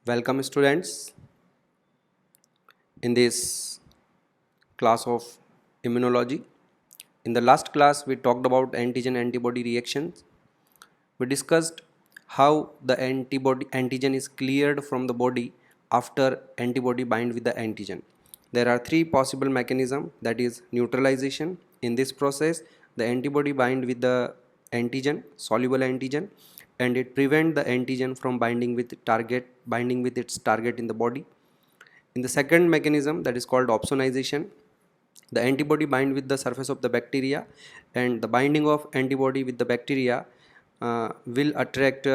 Welcome students in this class of immunology. In the last class we talked about antigen antibody reactions. We discussed how the antigen is cleared from the body after antibody bind with the antigen. There are three possible mechanisms, that is neutralization. In this process the antibody bind with the antigen, soluble antigen, and it prevent the antigen from binding with its target in the body. In the second mechanism, that is called opsonization, the antibody bind with the surface of the bacteria, and the binding of antibody with the bacteria will attract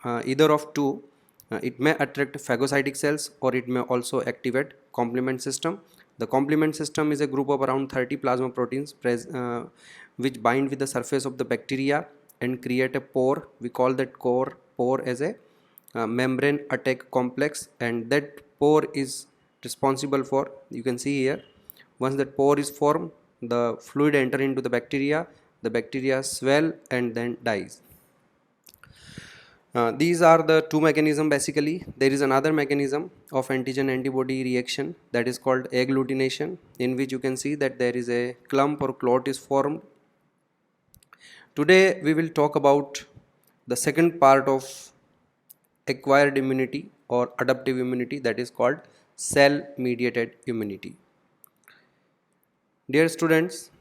either of two. It may attract phagocytic cells or it may also activate complement system. The complement system is a group of around 30 plasma proteins which bind with the surface of the bacteria and create a pore. We call that pore as a membrane attack complex, and that pore is responsible for, you can see here, once that pore is formed the fluid enter into the bacteria swell and then dies. These are the two mechanisms basically. There is another mechanism of antigen antibody reaction, that is called agglutination, in which you can see that there is a clump or clot is formed. Today we will talk about the second part of acquired immunity or adaptive immunity, that is called cell mediated immunity. Dear students,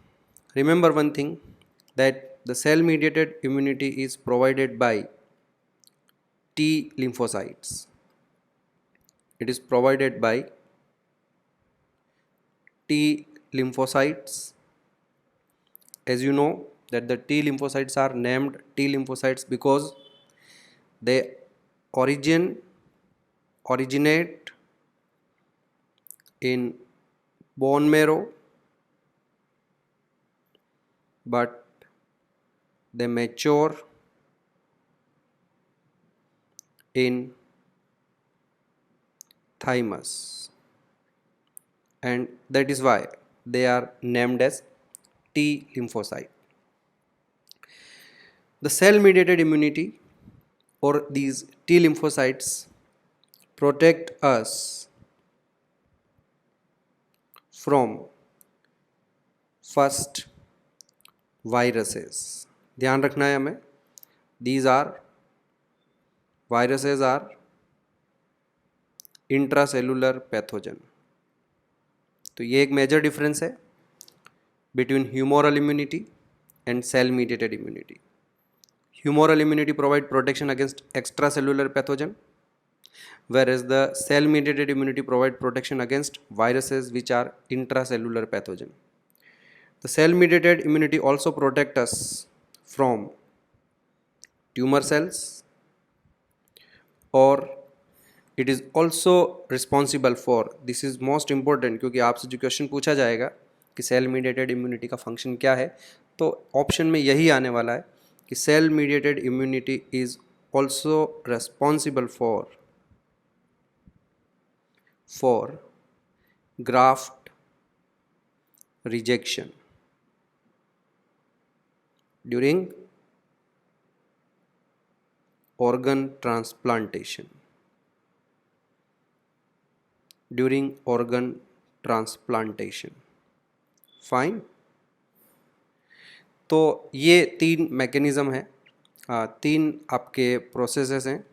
remember one thing, that the cell mediated immunity is provided by T lymphocytes. It is provided by T lymphocytes. As you know that the T lymphocytes are named T lymphocytes because they originate in bone marrow, but they mature in thymus, and that is why they are named as T lymphocyte. The cell mediated immunity or these T lymphocytes protect us from first viruses. ध्यान रखना है हमें, these are viruses are intracellular pathogen. तो ये एक major difference है between humoral immunity and cell mediated immunity. Humoral immunity provides protection against extracellular pathogen, whereas the cell mediated immunity provides protection against viruses which are intracellular pathogen. The cell mediated immunity also protects us from tumor cells, or it is also responsible for, this is most important क्योंकि आपसे जो question पूछा जाएगा कि cell mediated immunity का function क्या है, तो ऑप्शन में यही आने वाला है कि cell mediated immunity is also responsible for graft rejection during organ transplantation. Fine. तो ये तीन मैकेनिज़्म है, तीन आपके प्रोसेसेस हैं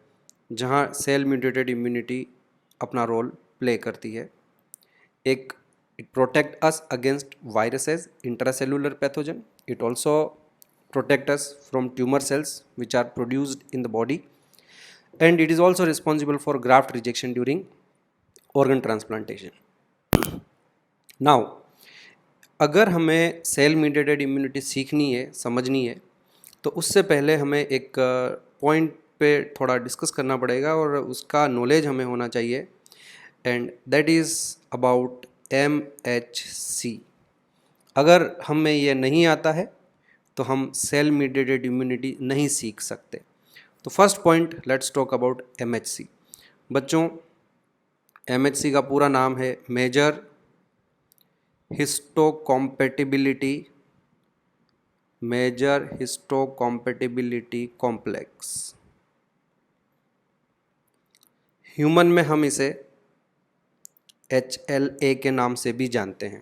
जहाँ सेल मीडिएटेड इम्यूनिटी अपना रोल प्ले करती है. एक, it protect us against viruses, intracellular pathogen. It also protect us from tumor cells which are produced in the body, and it is also responsible for graft rejection during organ transplantation. Now, अगर हमें cell mediated immunity सीखनी है, समझनी है, तो उससे पहले हमें एक पॉइंट पे थोड़ा डिस्कस करना पड़ेगा और उसका नॉलेज हमें होना चाहिए, and that is about MHC. अगर हमें ये नहीं आता है तो हम सेल मीडिएटेड इम्यूनिटी नहीं सीख सकते. तो first point, let's talk about MHC. बच्चों, MHC का पूरा नाम है मेजर हिस्टोकॉम्पैटिबिलिटी कॉम्प्लेक्स. ह्यूमन में हम इसे HLA के नाम से भी जानते हैं।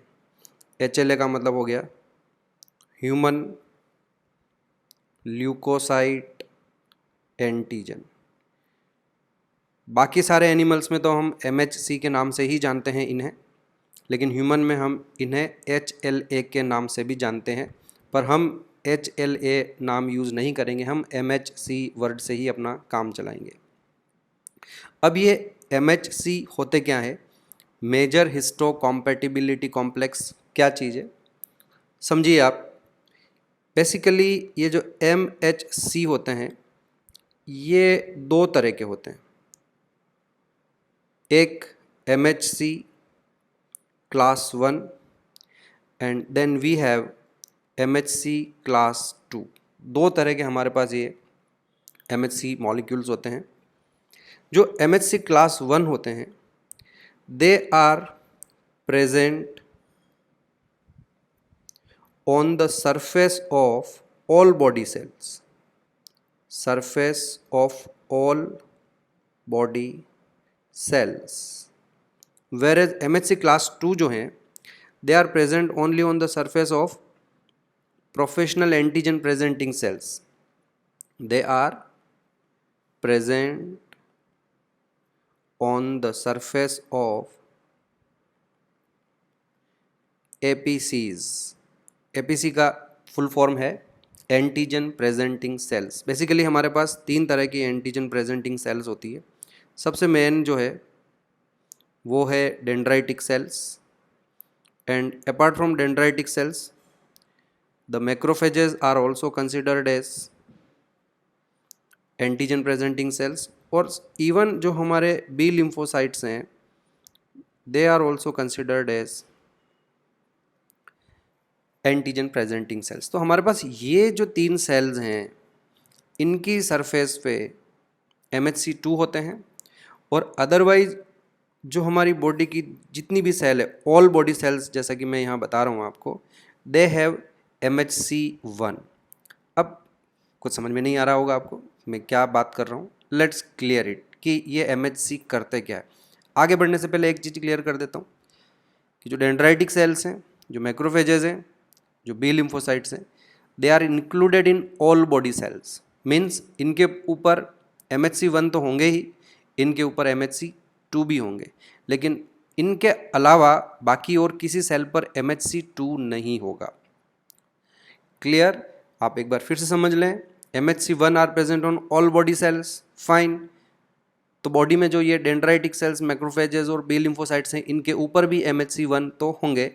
HLA का मतलब हो गया ह्यूमन ल्यूकोसाइट एंटीजन। बाकी सारे एनिमल्स में तो हम MHC के नाम से ही जानते हैं इन्हें, लेकिन ह्यूमन में हम इन्हें HLA के नाम से भी जानते हैं, पर हम HLA नाम यूज़ नहीं करेंगे, हम MHC वर्ड से ही अपना काम चलाएंगे। अब ये MHC होते क्या है? मेजर हिस्टो कॉम्पैटिबिलिटी कॉम्प्लेक्स क्या चीज़ है समझिए आप। बेसिकली ये जो MHC होते हैं ये दो तरह के होते हैं। एक MHC class 1 and then we have MHC class 2। दो तरह के हमारे पास ये MHC मॉलिक्यूल्स होते हैं। जो MHC क्लास 1 होते हैं they are present on the surface of all body cells, surface of all body cells. whereas MHC class 2 जो हैं they are present only on the surface of professional antigen presenting cells. They are present on the surface of APCs. APC का full form है antigen presenting sales. Basically हमारे पास तीन तरह की antigen presenting cells होती है। सबसे मेन जो है वो है dendritic cells, and apart from dendritic cells the macrophages are also considered as antigen presenting cells, और इवन जो हमारे बी लिम्फोसाइट्स हैं they are also considered as antigen presenting cells. तो हमारे पास ये जो तीन सेल्स हैं इनकी सरफेस पे MHC2 होते हैं, और अदरवाइज जो हमारी बॉडी की जितनी भी सेल है ऑल बॉडी सेल्स, जैसा कि मैं यहाँ बता रहा हूँ आपको, दे हैव MHC1। अब कुछ समझ में नहीं आ रहा होगा आपको मैं क्या बात कर रहा हूँ। लेट्स क्लियर इट कि ये MHC करते क्या है। आगे बढ़ने से पहले एक चीज़ क्लियर कर देता हूँ कि जो डेंड्राइटिक सेल्स हैं, जो मैक्रोफेजेज हैं, जो बी लिम्फोसाइट्स हैं, they are included in all body cells. Means इनके ऊपर MHC1 तो होंगे ही, इनके ऊपर MHC2 भी होंगे, लेकिन इनके अलावा बाकी और किसी सेल पर MHC2 नहीं होगा। क्लियर? आप एक बार फिर से समझ लें। MHC1 are present on all body cells, fine. तो बॉडी में जो ये डेंड्राइटिक सेल्स, मैक्रोफेजेस और बी लिम्फोसाइट्स हैं इनके ऊपर भी MHC1 तो होंगे।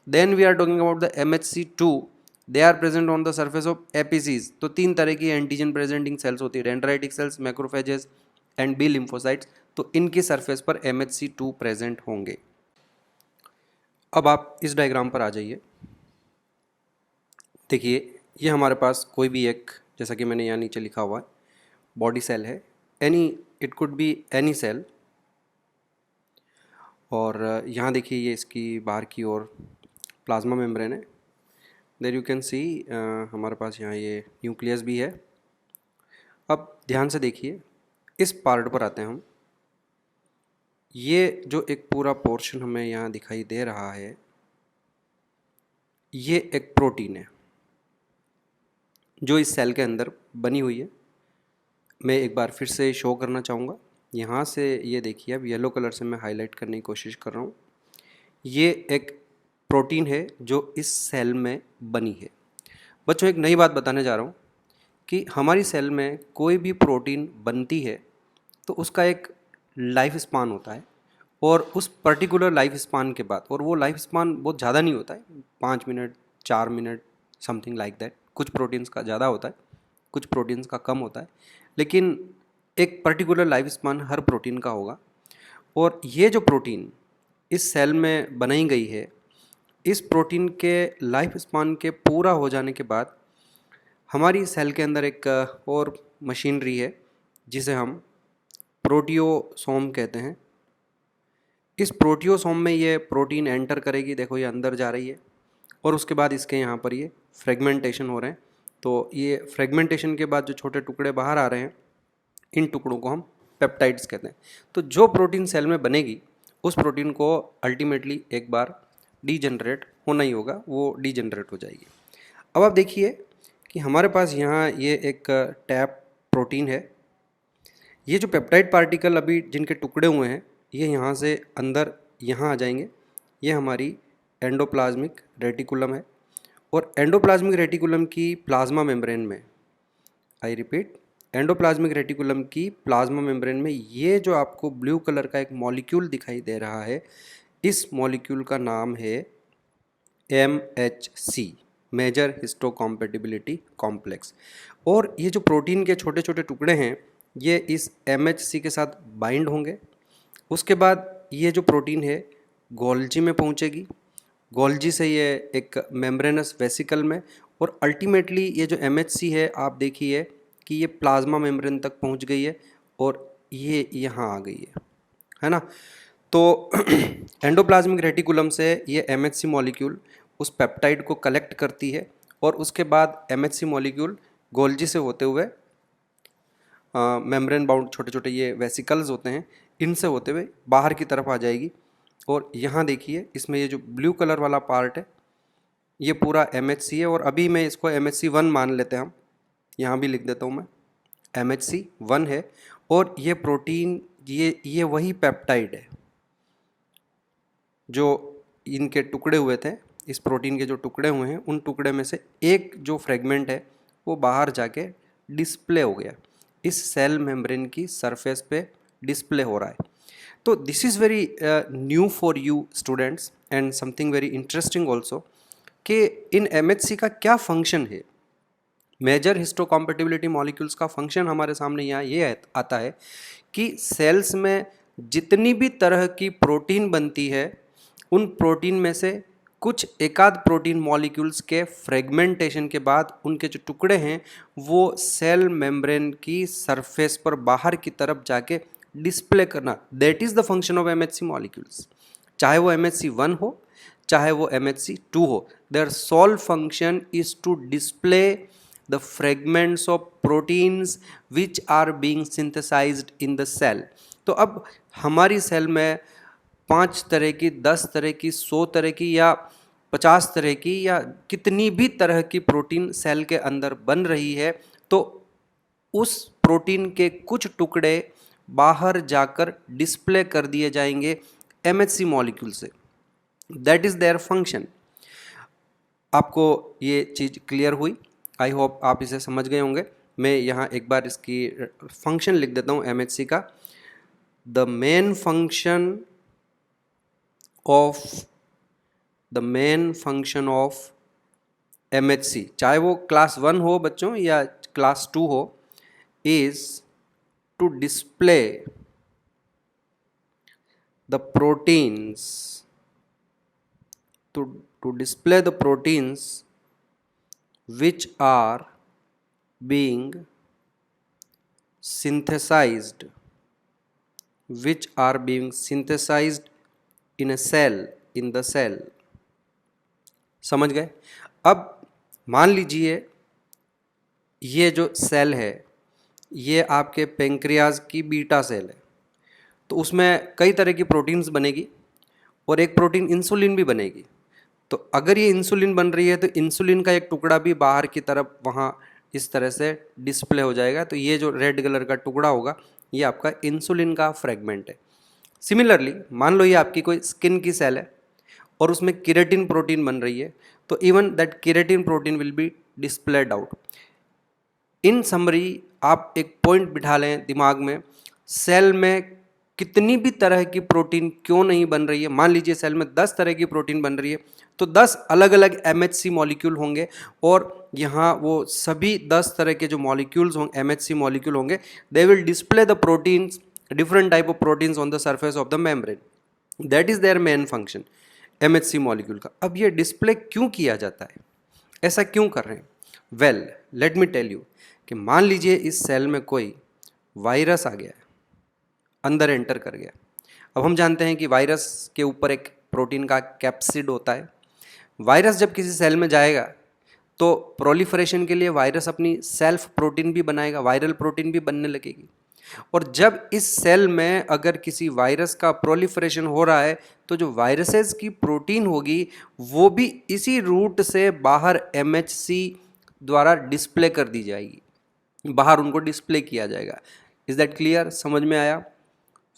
Then we are talking about the MHC2, they are present on the surface of APCs। तो तीन तरह की एंटीजन प्रेजेंटिंग सेल्स होती है, dendritic cells, macrophages and B lymphocytes. तो इनकी सरफेस पर MHC2 प्रेजेंट होंगे। अब आप इस डायग्राम पर आ जाइए। देखिए ये हमारे पास कोई भी एक, जैसा कि मैंने यहाँ नीचे लिखा हुआ है, बॉडी सेल है, any, it could be any cell. और यहाँ देखिए ये इसकी बाहर की ओर प्लाज्मा मेम्ब्रेन है। देयर यू कैन सी हमारे पास यहाँ ये न्यूक्लियस भी है। अब ध्यान से देखिए, इस पार्ट पर आते हैं हम। ये जो एक पूरा पोर्शन हमें यहाँ दिखाई दे रहा है ये एक प्रोटीन है जो इस सेल के अंदर बनी हुई है। मैं एक बार फिर से शो करना चाहूँगा। यहाँ से ये देखिए, अब येलो कलर से मैं हाईलाइट करने की कोशिश कर रहा हूँ। ये एक प्रोटीन है जो इस सेल में बनी है। बच्चों एक नई बात बताने जा रहा हूँ कि हमारी सेल में कोई भी प्रोटीन बनती है तो उसका एक लाइफ स्पान होता है, और उस पर्टिकुलर लाइफ स्पान के बाद, और वो लाइफ स्पान बहुत ज़्यादा नहीं होता है, 5 minute 4 minute something like that. कुछ प्रोटीन्स का ज़्यादा होता है, कुछ प्रोटीन्स का कम होता है, लेकिन एक पर्टिकुलर लाइफ स्पान हर प्रोटीन का होगा। और ये जो प्रोटीन इस सेल में बनाई गई है, इस प्रोटीन के लाइफ स्पान के पूरा हो जाने के बाद हमारी सेल के अंदर एक और मशीनरी है जिसे हम प्रोटियोसोम कहते हैं। इस प्रोटियोसोम में ये प्रोटीन एंटर करेगी, देखो ये अंदर जा रही है, और उसके बाद इसके यहाँ पर ये फ्रेगमेंटेशन हो रहे हैं। तो ये फ्रेगमेंटेशन के बाद जो छोटे टुकड़े बाहर आ रहे हैं, इन टुकड़ों को हम पेप्टाइड्स कहते हैं। तो जो प्रोटीन सेल में बनेगी उस प्रोटीन को अल्टीमेटली एक बार डीजनरेट होना ही होगा, वो डीजनरेट हो जाएगी। अब आप देखिए कि हमारे पास यहाँ ये एक टैप प्रोटीन है। ये जो पेप्टाइड पार्टिकल अभी जिनके टुकड़े हुए हैं ये यहाँ से अंदर यहाँ आ जाएंगे। ये हमारी एंडोप्लाज्मिक रेटिकुलम है और एंडोप्लाज्मिक रेटिकुलम की प्लाज्मा मेम्ब्रेन में, आई रिपीट, एंडोप्लाज्मिक रेटिकुलम की प्लाज्मा मेम्ब्रेन में ये जो आपको ब्लू कलर का एक मॉलिक्यूल दिखाई दे रहा है, इस मॉलिक्यूल का नाम है MHC, मेजर हिस्टोकॉम्पैटिबिलिटी कॉम्प्लेक्स। और ये जो प्रोटीन के छोटे छोटे टुकड़े हैं ये इस MHC के साथ बाइंड होंगे। उसके बाद ये जो प्रोटीन है गोल्जी में पहुंचेगी, गोल्जी से ये एक मेम्ब्रेनस वेसिकल में, और अल्टीमेटली ये जो MHC है आप देखिए कि ये प्लाज्मा मेम्ब्रेन तक पहुंच गई है और ये यहाँ आ गई है ना। तो एंडोप्लाज्मिक रेटिकुलम से ये MHC मॉलिक्यूल उस पेप्टाइड को कलेक्ट करती है और उसके बाद MHC मॉलिक्यूल गोल्जी से होते हुए मेम्ब्रेन बाउंड छोटे छोटे ये वेसिकल्स होते हैं, इनसे होते हुए बाहर की तरफ आ जाएगी। और यहाँ देखिए इसमें ये जो ब्लू कलर वाला पार्ट है ये पूरा MHC है, और अभी मैं इसको MHC1 मान लेते हैं हम, यहाँ भी लिख देता हूँ मैं, MHC1 है। और ये प्रोटीन ये वही पेप्टाइड है जो इनके टुकड़े हुए थे, इस प्रोटीन के जो टुकड़े हुए हैं उन टुकड़े में से एक जो फ्रेगमेंट है वो बाहर जाके डिस्प्ले हो गया, इस सेल मेम्ब्रेन की सरफेस पे डिस्प्ले हो रहा है। तो this is very new for you students and something very interesting also कि इन MHC का क्या फंक्शन है। मेजर हिस्टोकॉम्पैटिबिलिटी मॉलिक्यूल्स का फंक्शन हमारे सामने यहाँ ये आता है कि सेल्स में जितनी भी तरह की प्रोटीन बनती है उन प्रोटीन में से कुछ एकाध प्रोटीन मॉलिक्यूल्स के फ्रेगमेंटेशन के बाद उनके जो टुकड़े हैं वो सेल मेम्ब्रेन की सरफेस पर बाहर की तरफ जाके डिस्प्ले करना, that is the function of MHC molecules. चाहे वो MHC1 हो चाहे वो MHC2 हो, their sole function is to display the fragments of proteins which are being synthesized in the cell। तो अब हमारी सेल में 5 तरह की, 10 तरह की, 100 तरह की या 50 तरह की या कितनी भी तरह की प्रोटीन सेल के अंदर बन रही है, तो उस प्रोटीन के कुछ टुकड़े बाहर जाकर डिस्प्ले कर दिए जाएंगे MHC मॉलिक्यूल से, दैट इज़ देयर फंक्शन। आपको ये चीज़ क्लियर हुई? आई होप आप इसे समझ गए होंगे। मैं यहाँ एक बार इसकी फंक्शन लिख देता हूँ MHC का। The main function of MHC, चाहे वो क्लास 1 हो बच्चों या क्लास 2 हो, is to display the proteins, to display the proteins which are being synthesized in a cell, in the cell। समझ गए? अब मान लीजिए ये जो सेल है ये आपके पेंक्रियाज की बीटा सेल है, तो उसमें कई तरह की प्रोटीन्स बनेगी और एक प्रोटीन इंसुलिन भी बनेगी। तो अगर ये इंसुलिन बन रही है तो इंसुलिन का एक टुकड़ा भी बाहर की तरफ वहाँ इस तरह से डिस्प्ले हो जाएगा। तो ये जो रेड कलर का टुकड़ा होगा ये आपका इंसुलिन का फ्रेगमेंट है। सिमिलरली मान लो ये आपकी कोई स्किन की सेल है और उसमें केराटिन प्रोटीन बन रही है, तो even that keratin protein will be displayed out. In summary आप एक पॉइंट बिठा लें दिमाग में, सेल में कितनी भी तरह की प्रोटीन क्यों नहीं बन रही है, मान लीजिए सेल में 10 तरह की प्रोटीन बन रही है तो 10 अलग अलग MHC मॉलिक्यूल होंगे और यहाँ वो सभी 10 तरह के जो मॉलिक्यूल्स होंगे MHC मॉलिक्यूल होंगे, they will display the proteins, different type of proteins on the surface of the membrane, that is their main function MHC molecule का। अब ये डिस्प्ले क्यों किया जाता है, ऐसा क्यों कर रहे हैं? Well let me tell you कि मान लीजिए इस सेल में कोई वायरस आ गया है, अंदर एंटर कर गया। अब हम जानते हैं कि वायरस के ऊपर एक प्रोटीन का कैप्सिड होता है। वायरस जब किसी सेल में जाएगा तो प्रोलिफरेशन के लिए वायरस अपनी सेल्फ प्रोटीन भी बनाएगा, वायरल प्रोटीन भी बनने लगेगी। और जब इस सेल में अगर किसी वायरस का प्रोलिफरेशन हो रहा है तो जो वायरसेस की प्रोटीन होगी वो भी इसी रूट से बाहर MHC द्वारा डिस्प्ले कर दी जाएगी, बाहर उनको डिस्प्ले किया जाएगा। Is that clear? समझ में आया?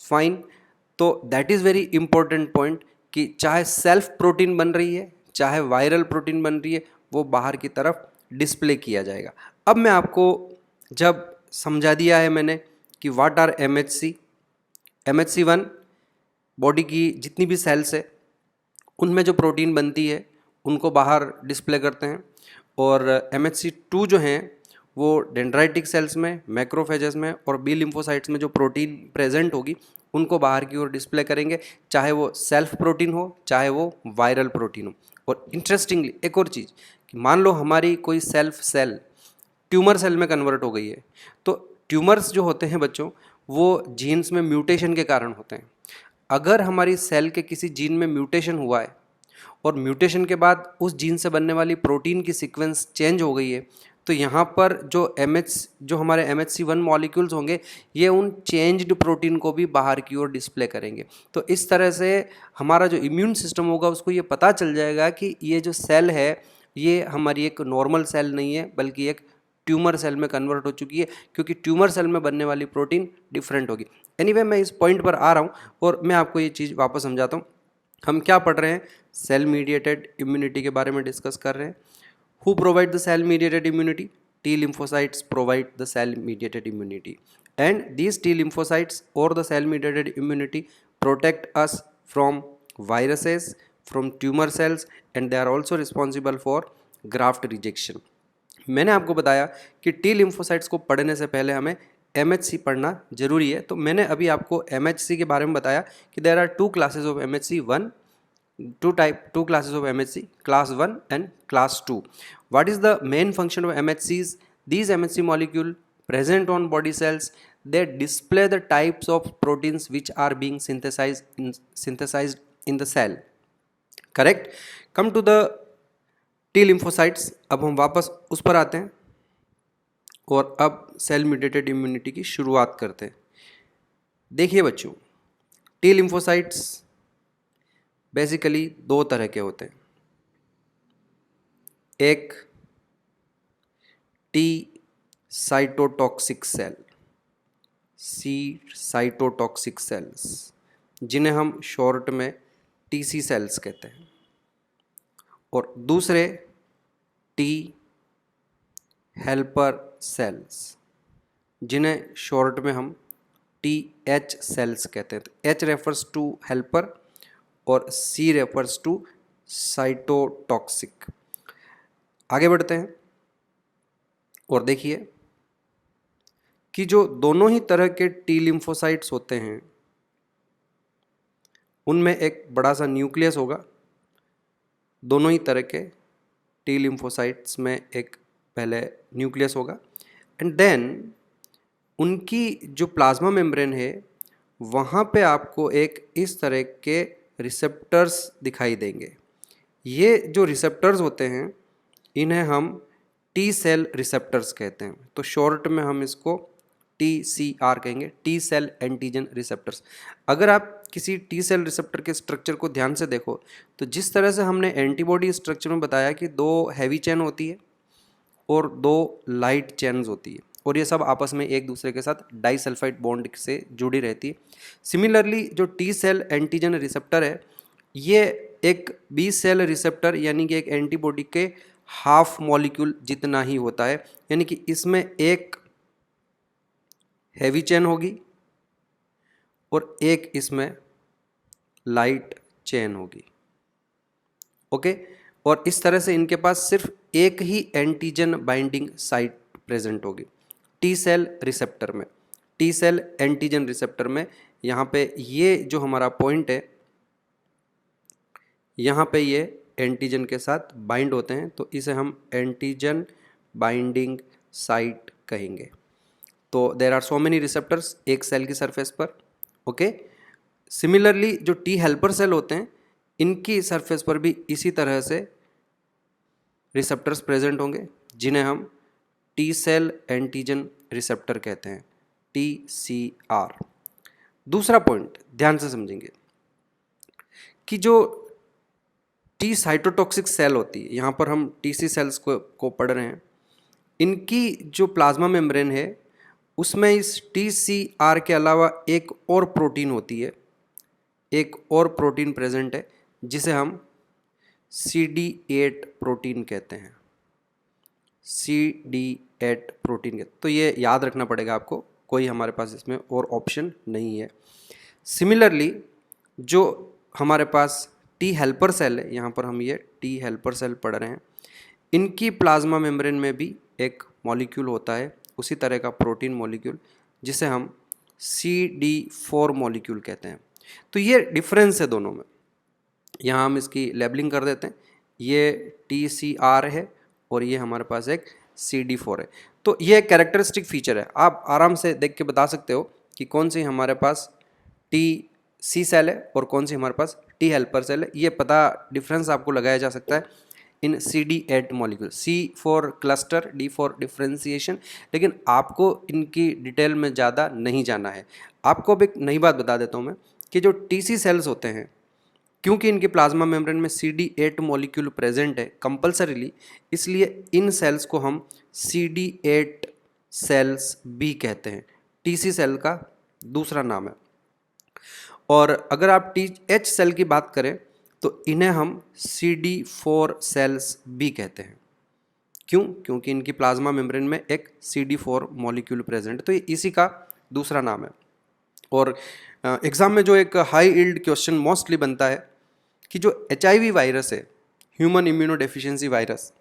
फाइन। तो that is very important point कि चाहे सेल्फ प्रोटीन बन रही है चाहे वायरल प्रोटीन बन रही है, वो बाहर की तरफ डिस्प्ले किया जाएगा। अब मैं आपको जब समझा दिया है मैंने कि what are MHC, MHC1 body की जितनी भी सेल्स है उनमें जो प्रोटीन बनती है उनको बाहर डिस्प्ले करते हैं, और MHC2 जो हैं वो डेंड्राइटिक सेल्स में, मैक्रोफेजेस में और बी लिम्फोसाइट्स में जो प्रोटीन प्रेजेंट होगी उनको बाहर की ओर डिस्प्ले करेंगे, चाहे वो सेल्फ प्रोटीन हो चाहे वो वायरल प्रोटीन हो। और इंटरेस्टिंगली एक और चीज़ कि मान लो हमारी कोई सेल्फ सेल ट्यूमर सेल में कन्वर्ट हो गई है, तो ट्यूमर्स जो होते हैं बच्चों वो जीन्स में म्यूटेशन के कारण होते हैं। अगर हमारी सेल के किसी जीन में म्यूटेशन हुआ है और म्यूटेशन के बाद उस जीन से बनने वाली प्रोटीन की सीक्वेंस चेंज हो गई है, तो यहाँ पर जो हमारे MHC1 मॉलिक्यूल्स होंगे ये उन चेंज्ड प्रोटीन को भी बाहर की ओर डिस्प्ले करेंगे। तो इस तरह से हमारा जो इम्यून सिस्टम होगा उसको ये पता चल जाएगा कि ये जो सेल है ये हमारी एक नॉर्मल सेल नहीं है बल्कि एक ट्यूमर सेल में कन्वर्ट हो चुकी है, क्योंकि ट्यूमर सेल में बनने वाली प्रोटीन डिफरेंट होगी। एनीवे मैं इस पॉइंट पर आ रहा हूँ और मैं आपको ये चीज़ वापस समझाता हूँ। हम क्या पढ़ रहे हैं? सेल मीडिएटेड इम्यूनिटी के बारे में डिस्कस कर रहे हैं। Who provide the cell mediated immunity? T lymphocytes provide the cell mediated immunity, and these T lymphocytes or the cell mediated immunity protect us from viruses, from tumor cells, and they are also responsible for graft rejection. मैंने आपको बताया कि T lymphocytes को पढ़ने से पहले हमें MHC पढ़ना जरूरी है। तो मैंने अभी आपको MHC के बारे में बताया कि there are two classes of MHC, two classes of MHC, class 1 and class 2. What is the main function of MHCs? These MHC molecule present on body cells, they display the types of proteins which are being synthesized in the cell. Correct? Come to the T lymphocytes. अब हम वापस उस पर आते हैं और अब cell mediated immunity की शुरुआत करते हैं। देखिए बच्चों, T lymphocytes बेसिकली दो तरह के होते हैं। एक T cytotoxic cell, cytotoxic cells, जिन्हें हम शॉर्ट में TC सेल्स कहते हैं, और दूसरे टी हेल्पर सेल्स, जिन्हें शॉर्ट में हम TH सेल्स कहते हैं। तो H रेफर्स टू हेल्पर और C रेफर्स टू साइटोटॉक्सिक। आगे बढ़ते हैं और देखिए कि जो दोनों ही तरह के T लिम्फोसाइट्स होते हैं उनमें एक बड़ा सा न्यूक्लियस होगा। दोनों ही तरह के T लिम्फोसाइट्स में एक पहले न्यूक्लियस होगा, एंड देन उनकी जो प्लाज्मा मेम्ब्रेन है वहाँ पे आपको एक इस तरह के रिसेप्टर्स दिखाई देंगे। ये जो रिसेप्टर्स होते हैं इन्हें हम टी सेल रिसेप्टर्स कहते हैं। तो शॉर्ट में हम इसको TCR कहेंगे, टी सेल एंटीजन रिसेप्टर्स। अगर आप किसी टी सेल रिसेप्टर के स्ट्रक्चर को ध्यान से देखो तो जिस तरह से हमने एंटीबॉडी स्ट्रक्चर में बताया कि दो हैवी चेन होती है और दो लाइट चेन्स होती है, और ये सब आपस में एक दूसरे के साथ डाइसल्फाइड बॉन्ड से जुड़ी रहती है। सिमिलरली जो टी सेल एंटीजन रिसेप्टर है ये एक बी सेल रिसेप्टर यानी कि एक एंटीबॉडी के हाफ मॉलिक्यूल जितना ही होता है, यानी कि इसमें एक हैवी चेन होगी और एक इसमें लाइट चेन होगी। ओके, और इस तरह से इनके पास सिर्फ एक ही एंटीजन बाइंडिंग साइट प्रेजेंट होगी टी सेल रिसेप्टर में, टी सेल एंटीजन रिसेप्टर में। यहाँ पे ये जो हमारा पॉइंट है यहाँ पे ये एंटीजन के साथ बाइंड होते हैं, तो इसे हम एंटीजन बाइंडिंग साइट कहेंगे। तो there are so many receptors एक सेल की सरफेस पर। ओके, सिमिलरली जो टी हेल्पर सेल होते हैं इनकी सरफेस पर भी इसी तरह से रिसेप्टर्स प्रेजेंट होंगे जिन्हें हम टी सेल एंटीजन रिसेप्टर कहते हैं, TCR। दूसरा पॉइंट ध्यान से समझेंगे कि जो टी साइटोटॉक्सिक सेल होती है, यहाँ पर हम TC सेल्स को पढ़ रहे हैं, इनकी जो प्लाज्मा मेम्ब्रेन है उसमें इस TCR के अलावा एक और प्रोटीन होती है, एक और प्रोटीन प्रेजेंट है जिसे हम CD8 प्रोटीन कहते हैं। CD8 प्रोटीन कहते, तो ये याद रखना पड़ेगा आपको, कोई हमारे पास इसमें और ऑप्शन नहीं है। सिमिलरली जो हमारे पास टी हेल्पर सेल है, यहाँ पर हम ये टी हेल्पर सेल पढ़ रहे हैं, इनकी प्लाज्मा मेम्ब्रेन में भी एक मॉलिक्यूल होता है उसी तरह का प्रोटीन मॉलिक्यूल जिसे हम CD4 मॉलिक्यूल कहते हैं। तो ये डिफरेंस है दोनों में, यहाँ हम इसकी लेबलिंग कर देते हैं, ये TCR है और ये हमारे पास एक CD4 है। तो ये एक कैरेक्टरिस्टिक फीचर है, आप आराम से देख के बता सकते हो कि कौन सी हमारे पास TC सेल है और कौन सी हमारे पास टी हेल्पर सेल है। ये पता डिफरेंस आपको लगाया जा सकता है इन CD8 molecule. C for cluster, D for differentiation, लेकिन आपको इनकी डिटेल में ज़्यादा नहीं जाना है। आपको अब एक नई बात बता देता हूँ मैं कि जो TC सेल्स होते हैं, क्योंकि इनकी प्लाज्मा मेम्ब्रेन में CD8 मॉलिक्यूल प्रेजेंट है कंपल्सरीली, इसलिए इन सेल्स को हम CD8 सेल्स भी कहते हैं। TC सेल का दूसरा नाम है। और अगर आप TH सेल की बात करें तो इन्हें हम CD4 सेल्स भी कहते हैं। क्यों? क्योंकि इनकी प्लाज्मा मेम्ब्रेन में एक CD4 मॉलिक्यूल प्रेजेंट है, तो ये इसी का दूसरा नाम है। और एग्ज़ाम में जो एक हाई यील्ड क्वेश्चन मोस्टली बनता है कि जो HIV वायरस है, ह्यूमन इम्यूनो डेफिशिएंसी वायरस,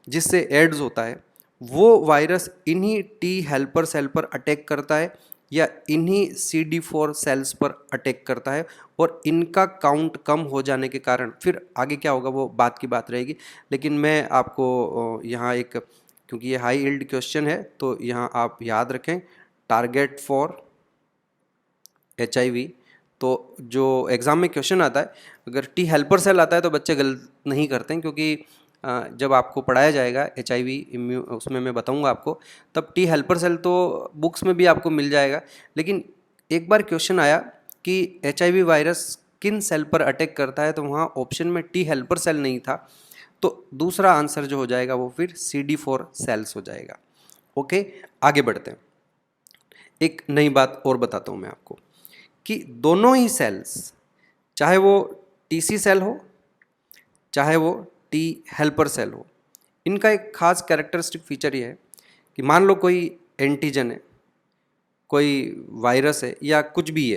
जिससे एड्स होता है, वो वायरस इन्हीं टी हेल्पर सेल पर अटैक करता है या इन्हीं CD4 सेल्स पर अटैक करता है, और इनका काउंट कम हो जाने के कारण फिर आगे क्या होगा वो बात की बात रहेगी। लेकिन मैं आपको यहाँ एक, क्योंकि ये हाई यील्ड क्वेश्चन है तो यहाँ आप याद रखें टारगेट फॉर HIV। तो जो एग्ज़ाम में क्वेश्चन आता है, अगर टी हेल्पर सेल आता है तो बच्चे गलत नहीं करते हैं, क्योंकि जब आपको पढ़ाया जाएगा HIV उसमें मैं बताऊंगा आपको, तब टी हेल्पर सेल तो बुक्स में भी आपको मिल जाएगा। लेकिन एक बार क्वेश्चन आया कि HIV वायरस किन सेल पर अटैक करता है, तो वहाँ ऑप्शन में टी हेल्पर सेल नहीं था, तो दूसरा आंसर जो हो जाएगा वो फिर CD4 सेल्स हो जाएगा। ओके, आगे बढ़ते हैं। एक नई बात और बताता हूँ मैं आपको कि दोनों ही सेल्स, चाहे वो TC सेल हो चाहे वो टी हेल्पर सेल हो, इनका एक खास कैरेक्टरिस्टिक फीचर ये है कि मान लो कोई एंटीजन है, कोई वायरस है या कुछ भी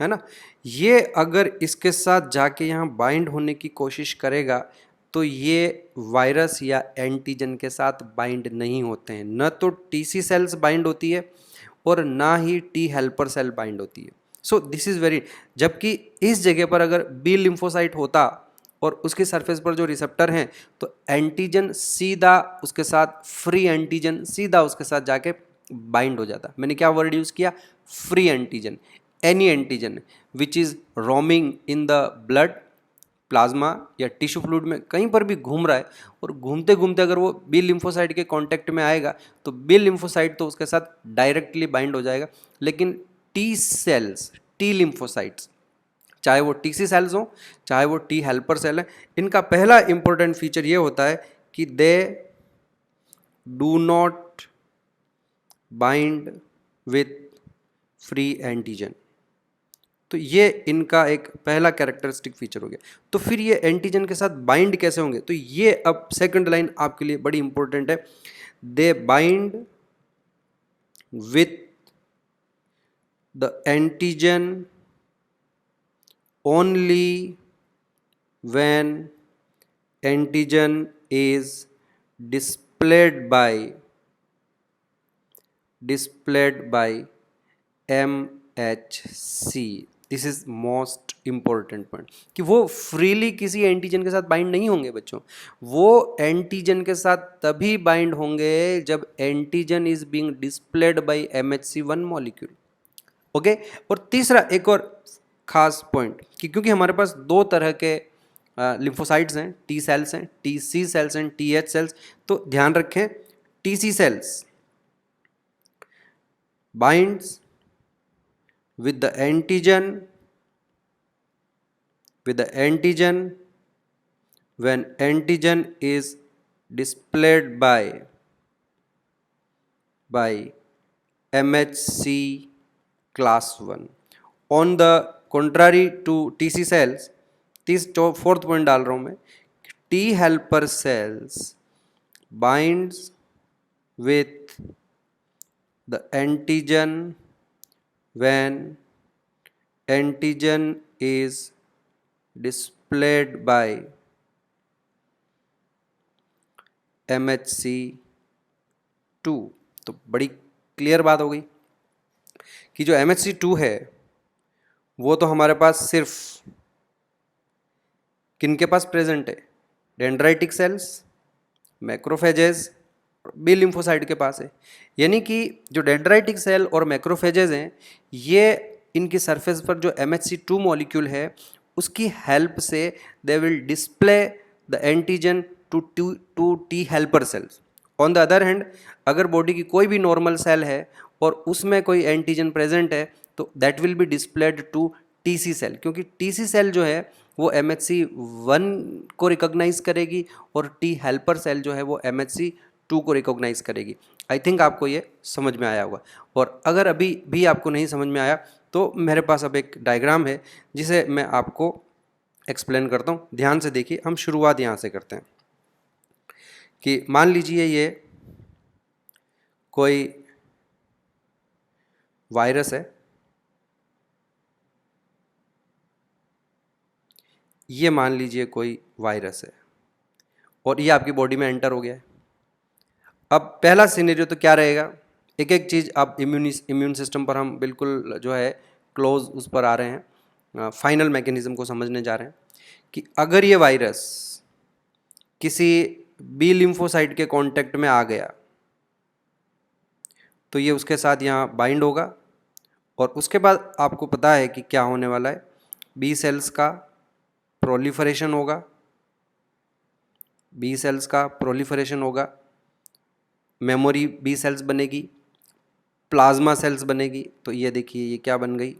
है ना, ये अगर इसके साथ जाके यहाँ बाइंड होने की कोशिश करेगा तो ये वायरस या एंटीजन के साथ बाइंड नहीं होते हैं। न तो TC सेल्स बाइंड होती है और ना ही टी हेल्पर सेल बाइंड होती है। सो दिस इज़ वेरी, जबकि इस जगह पर अगर बी लिम्फोसाइट होता और उसके सरफेस पर जो रिसेप्टर हैं, तो एंटीजन सीधा उसके साथ, फ्री एंटीजन सीधा उसके साथ जाके बाइंड हो जाता। मैंने क्या वर्ड यूज़ किया? Free antigen. Any antigen which is roaming in the blood, plasma या टिश्यू फ्लूइड में कहीं पर भी घूम रहा है, और घूमते घूमते अगर वो बी लिम्फोसाइट के कांटेक्ट में आएगा तो बी लिम्फोसाइट तो उसके साथ डायरेक्टली बाइंड हो जाएगा। लेकिन टी सेल्स, टी लिम्फोसाइट्स, चाहे वो TC सेल्स हों चाहे वो टी हेल्पर सेल हैं, इनका पहला इंपॉर्टेंट फीचर ये होता है कि they do not bind with free antigen. तो ये इनका एक पहला कैरेक्टरिस्टिक फीचर हो गया। तो फिर ये एंटीजन के साथ बाइंड कैसे होंगे? तो ये अब सेकंड लाइन आपके लिए बड़ी इंपॉर्टेंट है। दे bind with the antigen only when antigen is displayed by MHC। This is most important point कि वो फ्रीली किसी एंटीजन के साथ बाइंड नहीं होंगे बच्चों, वो एंटीजन के साथ तभी बाइंड होंगे जब antigen is being displayed by MHC1 molecule. Okay, और तीसरा एक और खास पॉइंट कि क्योंकि हमारे पास दो तरह के लिम्फोसाइट्स हैं, T सेल्स हैं, TC सेल्स हैं, TH सेल्स, तो ध्यान रखें TC cells binds with the antigen when antigen is displayed by MHC class 1. On the contrary to TC cells, fourth point डाल रहा हूं मैं, T helper cells binds with the antigen when antigen is displayed by MHC2. तो बड़ी clear बात हो गई कि जो MHC2 है वो तो हमारे पास सिर्फ किनके पास प्रेजेंट है, dendritic cells, macrophages, B lymphocyte के पास है। यानी कि जो डेंड्राइटिक सेल और मैक्रोफेजेस हैं ये इनकी सरफेस पर जो MHC2 मॉलिक्यूल है उसकी हेल्प से they will display the antigen to T helper cells. On the other hand अगर बॉडी की कोई भी नॉर्मल सेल है और उसमें कोई एंटीजन प्रेजेंट है तो that will be displayed to TC cell, क्योंकि टीसी सेल जो है वो MHC1 को रिकॉग्नाइज करेगी और टी हेल्पर सेल जो है वो MHC2 को रिकॉग्नाइज करेगी। आई थिंक आपको ये समझ में आया होगा। और अगर अभी भी आपको नहीं समझ में आया तो मेरे पास अब एक डायग्राम है जिसे मैं आपको एक्सप्लेन करता हूँ। ध्यान से देखिए, हम शुरुआत यहाँ से करते हैं कि मान लीजिए ये कोई वायरस है, ये मान लीजिए कोई वायरस है और ये आपकी बॉडी में एंटर हो गया है। अब पहला सिनेरियो तो क्या रहेगा, एक एक चीज़ अब इम्यून सिस्टम पर हम बिल्कुल जो है क्लोज उस पर आ रहे हैं, फाइनल मैकेनिज्म को समझने जा रहे हैं कि अगर ये वायरस किसी बी लिम्फोसाइट के कांटेक्ट में आ गया तो ये उसके साथ यहाँ बाइंड होगा और उसके बाद आपको पता है कि क्या होने वाला है, बी सेल्स का प्रोलिफरेशन होगा, बी सेल्स का प्रोलिफरेशन होगा, मेमोरी बी सेल्स बनेगी, प्लाज्मा सेल्स बनेगी। तो ये देखिए ये क्या बन गई,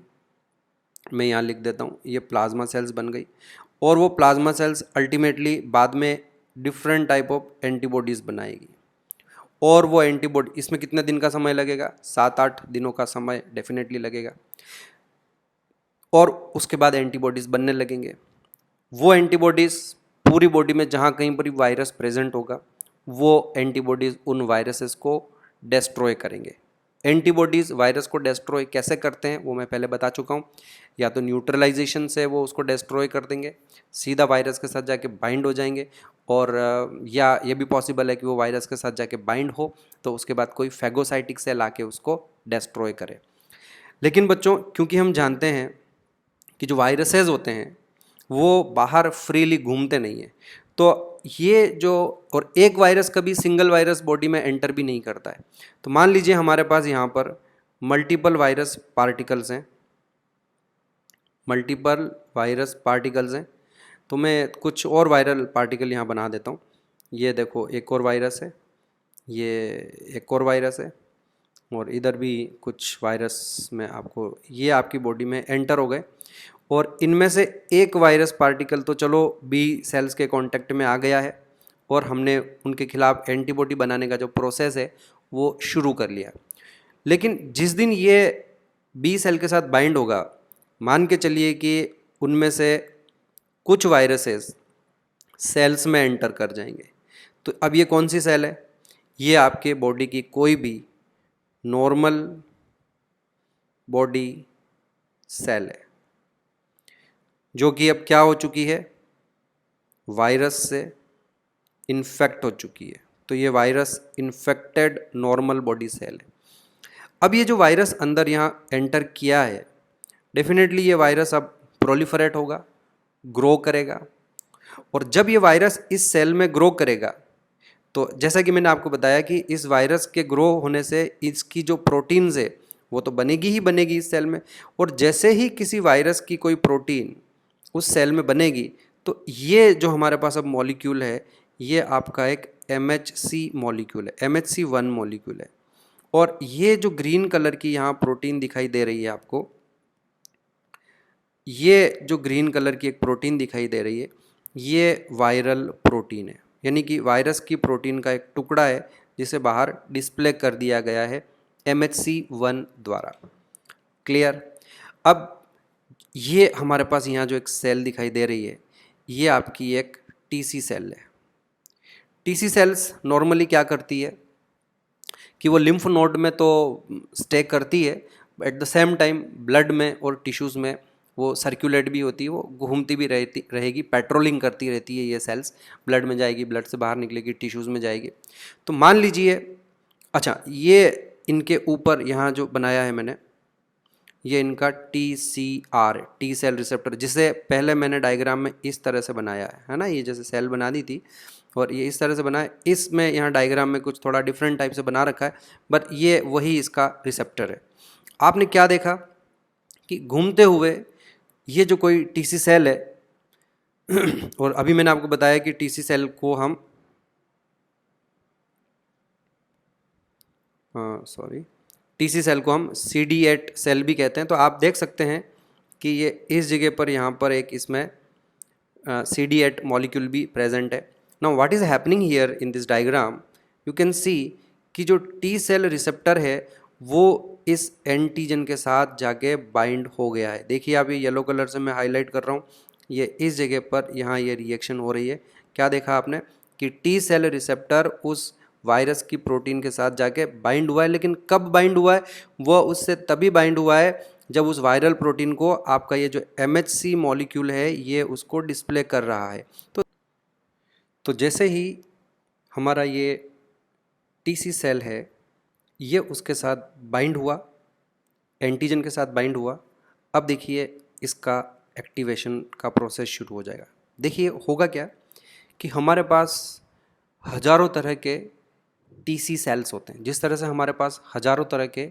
मैं यहाँ लिख देता हूँ, ये प्लाज्मा सेल्स बन गई और वो प्लाज्मा सेल्स अल्टीमेटली बाद में डिफरेंट टाइप ऑफ एंटीबॉडीज़ बनाएगी और वो एंटीबॉडी, इसमें कितने दिन का समय लगेगा, 7-8 दिनों का समय डेफिनेटली लगेगा और उसके बाद एंटीबॉडीज़ बनने लगेंगे। वो एंटीबॉडीज़ पूरी बॉडी में जहाँ कहीं पर वायरस प्रेजेंट होगा वो एंटीबॉडीज़ उन वायरसेस को डिस्ट्रॉय करेंगे। एंटीबॉडीज़ वायरस को डिस्ट्रॉय कैसे करते हैं वो मैं पहले बता चुका हूँ, या तो न्यूट्रलाइजेशन से वो उसको डिस्ट्रॉय कर देंगे, सीधा वायरस के साथ जाके बाइंड हो जाएंगे, और या ये भी पॉसिबल है कि वो वायरस के साथ जाके बाइंड हो तो उसके बाद कोई फैगोसाइटिक सेल आके उसको डिस्ट्रॉय करे। लेकिन बच्चों क्योंकि हम जानते हैं कि जो वायरसेस होते हैं वो बाहर फ्रीली घूमते नहीं हैं, तो ये जो, और एक वायरस कभी सिंगल वायरस बॉडी में एंटर भी नहीं करता है। तो मान लीजिए हमारे पास यहाँ पर मल्टीपल वायरस पार्टिकल्स हैं, मल्टीपल वायरस पार्टिकल्स हैं, तो मैं कुछ और वायरल पार्टिकल यहाँ बना देता हूँ। ये देखो एक और वायरस है, ये एक और वायरस है और इधर भी कुछ वायरस में आपको, ये आपकी बॉडी में एंटर हो गए और इनमें से एक वायरस पार्टिकल तो चलो बी सेल्स के कांटेक्ट में आ गया है और हमने उनके खिलाफ एंटीबॉडी बनाने का जो प्रोसेस है वो शुरू कर लिया। लेकिन जिस दिन ये बी सेल के साथ बाइंड होगा, मान के चलिए कि उनमें से कुछ वायरसेस सेल्स में एंटर कर जाएंगे, तो अब ये कौन सी सेल है, ये आपके बॉडी की कोई भी नॉर्मल बॉडी सेल है जो कि अब क्या हो चुकी है, वायरस से इन्फेक्ट हो चुकी है। तो ये virus infected normal body cell है। अब ये जो वायरस अंदर यहाँ एंटर किया है, डेफिनेटली ये वायरस अब प्रोलिफरेट होगा, ग्रो करेगा, और जब ये वायरस इस सेल में ग्रो करेगा तो जैसा कि मैंने आपको बताया कि इस वायरस के ग्रो होने से इसकी जो प्रोटीन्स है वो तो बनेगी ही बनेगी इस सेल में, और जैसे ही किसी वायरस की कोई प्रोटीन उस सेल में बनेगी तो ये जो हमारे पास अब मॉलिक्यूल है ये आपका एक MHC मॉलिक्यूल है, MHC1 मॉलिक्यूल है। और ये जो ग्रीन कलर की यहाँ प्रोटीन दिखाई दे रही है आपको, ये जो ग्रीन कलर की एक प्रोटीन दिखाई दे रही है, ये वायरल प्रोटीन है, यानी कि वायरस की प्रोटीन का एक टुकड़ा है जिसे बाहर डिस्प्ले कर दिया गया है MHC1 द्वारा। क्लियर। अब ये हमारे पास यहाँ जो एक सेल दिखाई दे रही है, ये आपकी एक TC सेल है। TC सेल्स नॉर्मली क्या करती है कि वो लिम्फ नोड में तो स्टे करती है, at the same time blood में और टिश्यूज़ में वो सर्कुलेट भी होती है, वो घूमती भी रहेगी, पेट्रोलिंग करती रहती है। ये सेल्स ब्लड में जाएगी, ब्लड से बाहर निकलेगी, टिश्यूज़ में जाएगी। तो मान लीजिए, अच्छा, ये इनके ऊपर यहाँ जो बनाया है मैंने, ये इनका TCR टी सेल रिसेप्टर, जिसे पहले मैंने डायग्राम में इस तरह से बनाया है ना, ये जैसे सेल बना दी थी और ये इस तरह से बना है। इसमें यहाँ डायग्राम में कुछ थोड़ा डिफरेंट टाइप से बना रखा है, बट ये वही इसका रिसेप्टर है। आपने क्या देखा कि घूमते हुए ये जो कोई TC सेल है और अभी मैंने आपको बताया कि TC सेल को हम TC सेल को हम CD8 सेल भी कहते हैं। तो आप देख सकते हैं कि ये इस जगह पर यहाँ पर एक इसमें CD8 मॉलिक्यूल भी प्रेजेंट है। Now what is happening here in this diagram, you can सी कि जो T सेल रिसेप्टर है वो इस एंटीजन के साथ जाके बाइंड हो गया है। देखिए आप, ये येलो कलर से मैं हाईलाइट कर रहा हूँ, ये इस जगह पर यहाँ ये रिएक्शन हो रही है। क्या देखा आपने कि T सेल रिसेप्टर उस वायरस की प्रोटीन के साथ जाके बाइंड हुआ है, लेकिन कब बाइंड हुआ है, वह उससे तभी बाइंड हुआ है जब उस वायरल प्रोटीन को आपका ये जो MHC मॉलिक्यूल है ये उसको डिस्प्ले कर रहा है। तो जैसे ही हमारा ये TC सेल है ये उसके साथ बाइंड हुआ, एंटीजन के साथ बाइंड हुआ, अब देखिए इसका एक्टिवेशन का प्रोसेस शुरू हो जाएगा। देखिए होगा क्या कि हमारे पास हजारों तरह के TC सेल्स होते हैं। जिस तरह से हमारे पास हजारों तरह के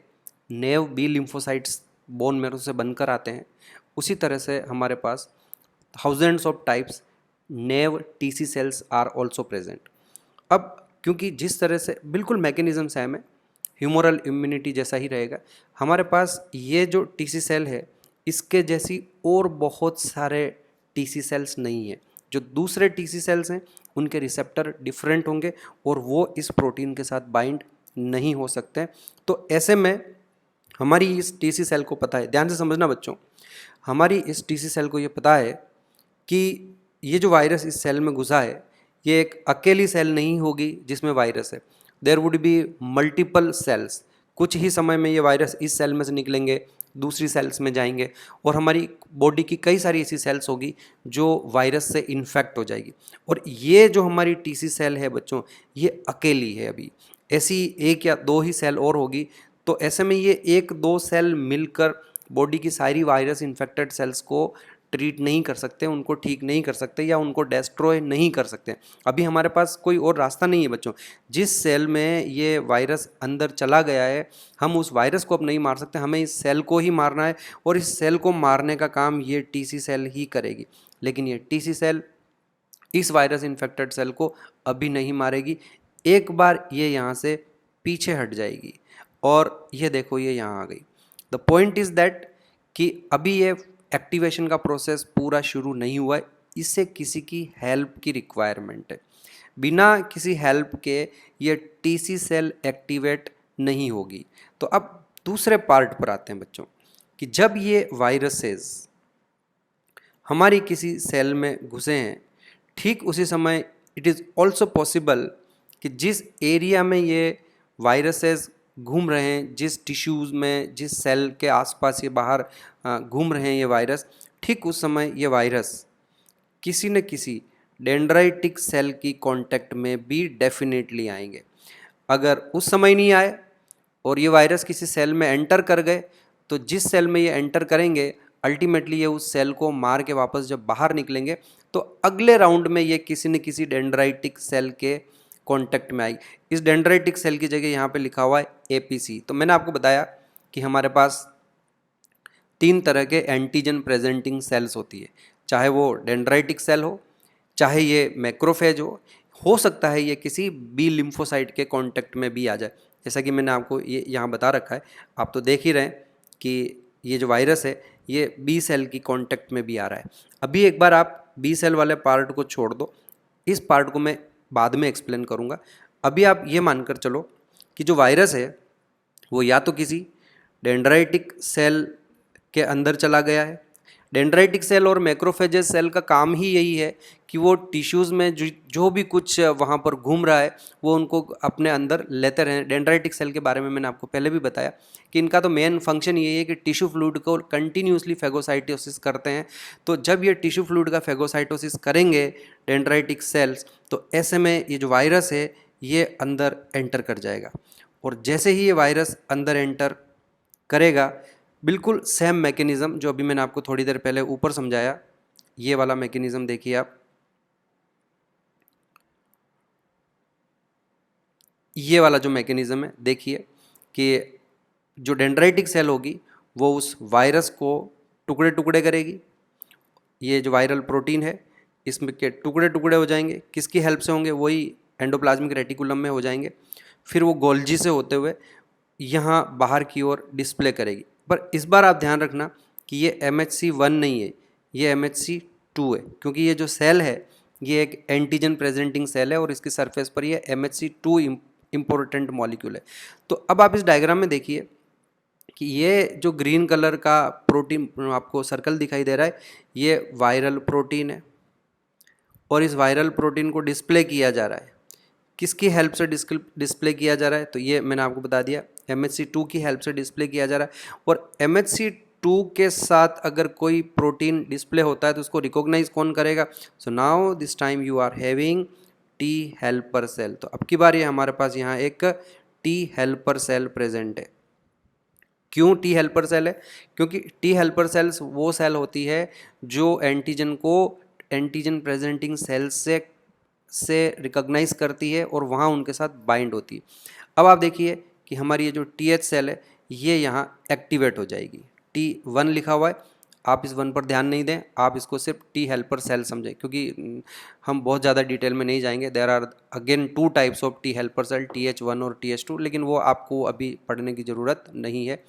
naive B lymphocytes bone marrow से बनकर आते हैं, उसी तरह से हमारे पास thousands of types naive TC cells are also present. अब क्योंकि जिस तरह से बिल्कुल मैकेनिज्म सेम है, ह्यूमरल इम्यूनिटी जैसा ही रहेगा, हमारे पास ये जो TC सेल है इसके जैसी और बहुत सारे TC सेल्स नहीं है। जो दूसरे TC सेल्स हैं उनके रिसेप्टर डिफरेंट होंगे और वो इस प्रोटीन के साथ बाइंड नहीं हो सकते। तो ऐसे में हमारी इस TC सेल को पता है, ध्यान से समझना बच्चों, हमारी इस TC सेल को ये पता है कि ये जो वायरस इस सेल में घुसा है ये एक अकेली सेल नहीं होगी जिसमें वायरस है। There would be multiple cells. कुछ ही समय में ये वायरस इस सेल में से निकलेंगे, दूसरी सेल्स में जाएंगे और हमारी बॉडी की कई सारी ऐसी सेल्स होगी जो वायरस से इन्फेक्ट हो जाएगी। और ये जो हमारी TC सेल है बच्चों, ये अकेली है। अभी ऐसी एक या दो ही सेल और होगी, तो ऐसे में ये एक दो सेल मिलकर बॉडी की सारी वायरस इन्फेक्टेड सेल्स को ट्रीट नहीं कर सकते, उनको ठीक नहीं कर सकते या उनको डेस्ट्रॉय नहीं कर सकते। अभी हमारे पास कोई और रास्ता नहीं है बच्चों। जिस सेल में ये वायरस अंदर चला गया है, हम उस वायरस को अब नहीं मार सकते, हमें इस सेल को ही मारना है और इस सेल को मारने का काम ये TC सेल ही करेगी। लेकिन ये TC सेल इस वायरस इन्फेक्टेड सेल को अभी नहीं मारेगी। एक बार ये यहाँ से पीछे हट जाएगी और ये देखो ये यहाँ आ गई। द पॉइंट इज़ दैट कि अभी ये एक्टिवेशन का प्रोसेस पूरा शुरू नहीं हुआ है, इससे किसी की हेल्प की रिक्वायरमेंट है। बिना किसी हेल्प के ये TC सेल एक्टिवेट नहीं होगी। तो अब दूसरे पार्ट पर आते हैं बच्चों कि जब ये वायरसेस हमारी किसी सेल में घुसे हैं, ठीक उसी समय इट इज़ ऑल्सो पॉसिबल कि जिस एरिया में ये वायरसेस घूम रहे हैं, जिस टिश्यूज़ में, जिस सेल के आसपास ये बाहर घूम रहे हैं ये वायरस, ठीक उस समय ये वायरस किसी न किसी डेंड्राइटिक सेल की कांटेक्ट में भी डेफिनेटली आएंगे। अगर उस समय नहीं आए और ये वायरस किसी सेल में एंटर कर गए, तो जिस सेल में ये एंटर करेंगे अल्टीमेटली ये उस सेल को मार के वापस जब बाहर निकलेंगे तो अगले राउंड में ये किसी न किसी डेंड्राइटिक सेल के कांटेक्ट में आई। इस डेंड्राइटिक सेल की जगह यहाँ पे लिखा हुआ है APC। तो मैंने आपको बताया कि हमारे पास 3 तरह के एंटीजन प्रेजेंटिंग सेल्स होती है, चाहे वो डेंड्राइटिक सेल हो, चाहे ये मैक्रोफेज हो सकता है ये किसी बी लिम्फोसाइट के कांटेक्ट में भी आ जाए। जैसा कि मैंने आपको ये यहाँ बता रखा है, आप तो देख ही रहे हैं कि ये जो वायरस है ये बी सेल की कांटेक्ट में भी आ रहा है। अभी एक बार आप बी सेल वाले पार्ट को छोड़ दो, इस पार्ट को मैं बाद में एक्सप्लेन करूँगा। अभी आप ये मानकर चलो कि जो वायरस है वो या तो किसी डेंड्राइटिक सेल के अंदर चला गया है। डेंड्राइटिक सेल और मैक्रोफेजेस सेल का काम ही यही है कि वो टिश्यूज़ में जो भी कुछ वहाँ पर घूम रहा है वो उनको अपने अंदर लेते रहें। डेंड्राइटिक सेल के बारे में मैंने आपको पहले भी बताया कि इनका तो मेन फंक्शन यही है कि टिश्यू फ्लूइड को कंटिन्यूसली फेगोसाइटोसिस करते हैं। तो जब ये टिश्यू फ्लूइड का फेगोसाइटोसिस करेंगे डेंड्राइटिक सेल्स, तो ऐसे में ये जो वायरस है ये अंदर एंटर कर जाएगा। और जैसे ही ये वायरस अंदर एंटर करेगा, बिल्कुल सेम मैकेनिज़्म जो अभी मैंने आपको थोड़ी देर पहले ऊपर समझाया, ये वाला मैकेनिज़्म देखिए आप, ये वाला जो मैकेनिज़्म है देखिए कि जो डेंड्राइटिक सेल होगी वो उस वायरस को टुकड़े टुकड़े करेगी। ये जो वायरल प्रोटीन है इसमें के टुकड़े टुकड़े हो जाएंगे, किसकी हेल्प से होंगे, वही एंडोप्लाज्मिक रेटिकुलम में हो जाएंगे। फिर वो गोल्जी से होते हुए यहाँ बाहर की ओर डिस्प्ले करेगी। पर इस बार आप ध्यान रखना कि ये MHC1 नहीं है, ये MHC2 है, क्योंकि ये जो सेल है ये एक एंटीजन प्रेजेंटिंग सेल है और इसकी सरफेस पर ये MHC2 इम्पोर्टेंट मॉलिक्यूल है। तो अब आप इस डायग्राम में देखिए कि ये जो ग्रीन कलर का प्रोटीन आपको सर्कल दिखाई दे रहा है ये वायरल प्रोटीन है और इस वायरल प्रोटीन को डिस्प्ले किया जा रहा है। किसकी हेल्प से डिस्प्ले किया जा रहा है? तो ये मैंने आपको बता दिया, MHC2 की हेल्प से डिस्प्ले किया जा रहा है। और MHC2 के साथ अगर कोई प्रोटीन डिस्प्ले होता है तो उसको रिकॉग्नाइज कौन करेगा? So now this time you are having T helper cell. तो अब की बार ये हमारे पास यहाँ एक टी हेल्पर सेल प्रेजेंट है। क्यों टी हेल्पर सेल है? क्योंकि टी हेल्पर सेल्स वो सेल होती है जो एंटीजन को एंटीजन प्रेजेंटिंग सेल्स से रिकॉग्नाइज करती है और वहाँ उनके साथ बाइंड होती है। अब आप देखिए कि हमारी ये जो TH सेल है ये यहाँ एक्टिवेट हो जाएगी। T1 लिखा हुआ है, आप इस 1 पर ध्यान नहीं दें, आप इसको सिर्फ टी हेल्पर सेल समझें, क्योंकि हम बहुत ज़्यादा डिटेल में नहीं जाएंगे। There are again 2 types of T helper cell, TH1 और TH2, लेकिन वो आपको अभी पढ़ने की ज़रूरत नहीं है।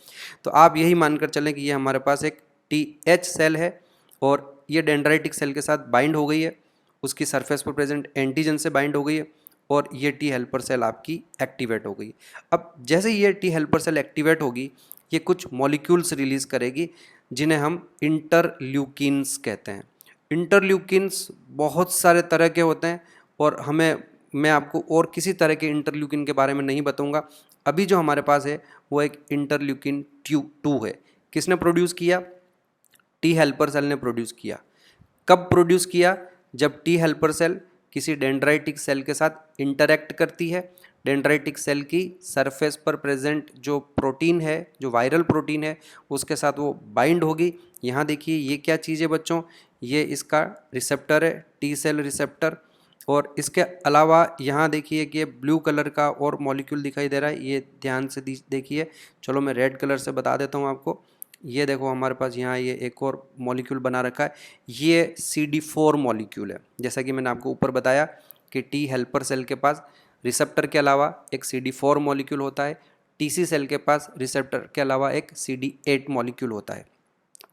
तो आप यही मानकर चलें कि ये हमारे पास एक TH सेल है और ये डेंड्राइटिक सेल के साथ बाइंड हो गई है, उसकी सरफेस पर प्रेजेंट एंटीजन से बाइंड हो गई है और ये टी हेल्पर सेल आपकी एक्टिवेट हो गई। अब जैसे ये टी हेल्पर सेल एक्टिवेट होगी ये कुछ मॉलिक्यूल्स रिलीज़ करेगी जिन्हें हम इंटरल्यूकिन्स कहते हैं। इंटरल्यूकिन्स बहुत सारे तरह के होते हैं और मैं आपको और किसी तरह के इंटरल्यूकिन के बारे में नहीं बताऊंगा। अभी जो हमारे पास है वो एक इंटरल्यूकिन 2 है। किसने प्रोड्यूस किया? टी हेल्पर सेल ने प्रोड्यूस किया। कब प्रोड्यूस किया? जब टी हेल्पर सेल किसी डेंड्राइटिक सेल के साथ इंटरैक्ट करती है, डेंड्राइटिक सेल की सरफेस पर प्रेजेंट जो प्रोटीन है, जो वायरल प्रोटीन है, उसके साथ वो बाइंड होगी। यहाँ देखिए ये क्या चीज़ है बच्चों, ये इसका रिसेप्टर है, टी सेल रिसेप्टर। और इसके अलावा यहाँ देखिए कि ये ब्लू कलर का और मॉलिक्यूल दिखाई दे रहा है, ये ध्यान से देखिए। चलो मैं रेड कलर से बता देता हूँ आपको। ये देखो हमारे पास यहाँ ये एक और मॉलिक्यूल बना रखा है, ये CD4 मॉलिक्यूल है। जैसा कि मैंने आपको ऊपर बताया कि टी हेल्पर सेल के पास रिसेप्टर के अलावा एक CD4 मॉलिक्यूल होता है, TC सेल के पास रिसेप्टर के अलावा एक CD8 मॉलिक्यूल होता है।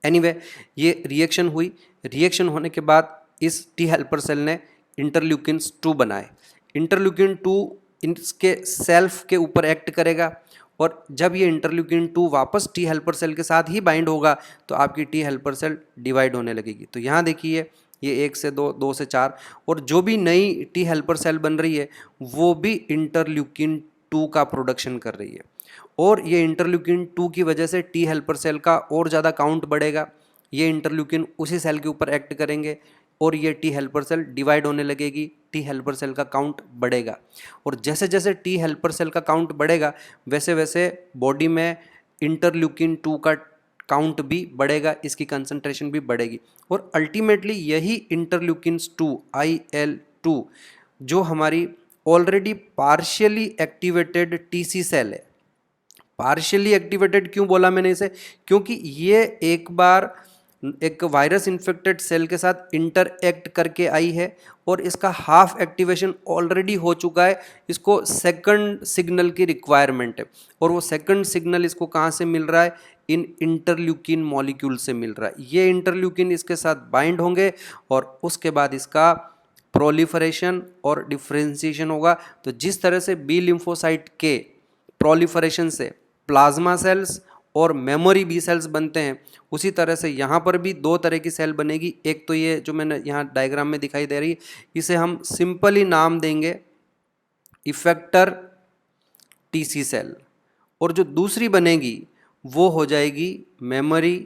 एनीवे ये रिएक्शन हुई, रिएक्शन होने के बाद इस टी हेल्पर सेल ने इंटरल्यूकिन्स 2 बनाए। इंटरल्यूकिन 2 इसके सेल्फ के ऊपर एक्ट करेगा और जब ये इंटरल्यूकिन 2 वापस टी हेल्पर सेल के साथ ही बाइंड होगा तो आपकी टी हेल्पर सेल डिवाइड होने लगेगी। तो यहाँ देखिए ये 1 से 2, 2 से 4 और जो भी नई टी हेल्पर सेल बन रही है वो भी इंटरल्यूकिन 2 का प्रोडक्शन कर रही है और ये इंटरल्यूकिन 2 की वजह से टी हेल्पर सेल का और ज़्यादा काउंट बढ़ेगा। ये इंटरल्यूकिन उसी सेल के ऊपर एक्ट करेंगे और ये टी हेल्पर सेल डिवाइड होने लगेगी, टी हेल्पर सेल का काउंट बढ़ेगा। और जैसे जैसे टी हेल्पर सेल का काउंट बढ़ेगा वैसे वैसे बॉडी में इंटरल्यूकिन 2 का काउंट भी बढ़ेगा, इसकी कंसंट्रेशन भी बढ़ेगी और अल्टीमेटली यही इंटरल्यूकिन्स 2 IL-2 जो हमारी already partially activated TC cell है। पार्शियली एक्टिवेटेड क्यों बोला मैंने इसे? क्योंकि ये एक बार एक वायरस इन्फेक्टेड सेल के साथ इंटरएक्ट करके आई है और इसका हाफ एक्टिवेशन ऑलरेडी हो चुका है। इसको सेकंड सिग्नल की रिक्वायरमेंट है और वो सेकंड सिग्नल इसको कहाँ से मिल रहा है? इन इंटरल्यूकिन मॉलिक्यूल से मिल रहा है। ये इंटरल्यूकिन इसके साथ बाइंड होंगे और उसके बाद इसका प्रोलिफरेशन और डिफरेंशिएशन होगा। तो जिस तरह से बी लिम्फोसाइट के प्रोलिफरेशन से प्लाज्मा सेल्स और मेमोरी बी सेल्स बनते हैं, उसी तरह से यहाँ पर भी दो तरह की सेल बनेगी। एक तो ये जो मैंने यहाँ डायग्राम में दिखाई दे रही है, इसे हम सिंपली नाम देंगे इफेक्टर टीसी सेल, और जो दूसरी बनेगी वो हो जाएगी memory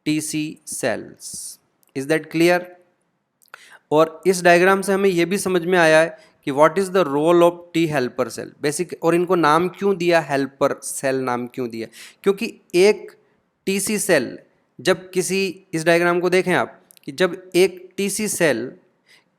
TC cells. Is that clear? और इस डायग्राम से हमें यह भी समझ में आया है कि what is the role of T helper cell basic. और इनको नाम क्यों दिया, हेल्पर सेल नाम क्यों दिया? क्योंकि एक टीसी सेल जब किसी, इस डायग्राम को देखें आप, कि जब एक टीसी सेल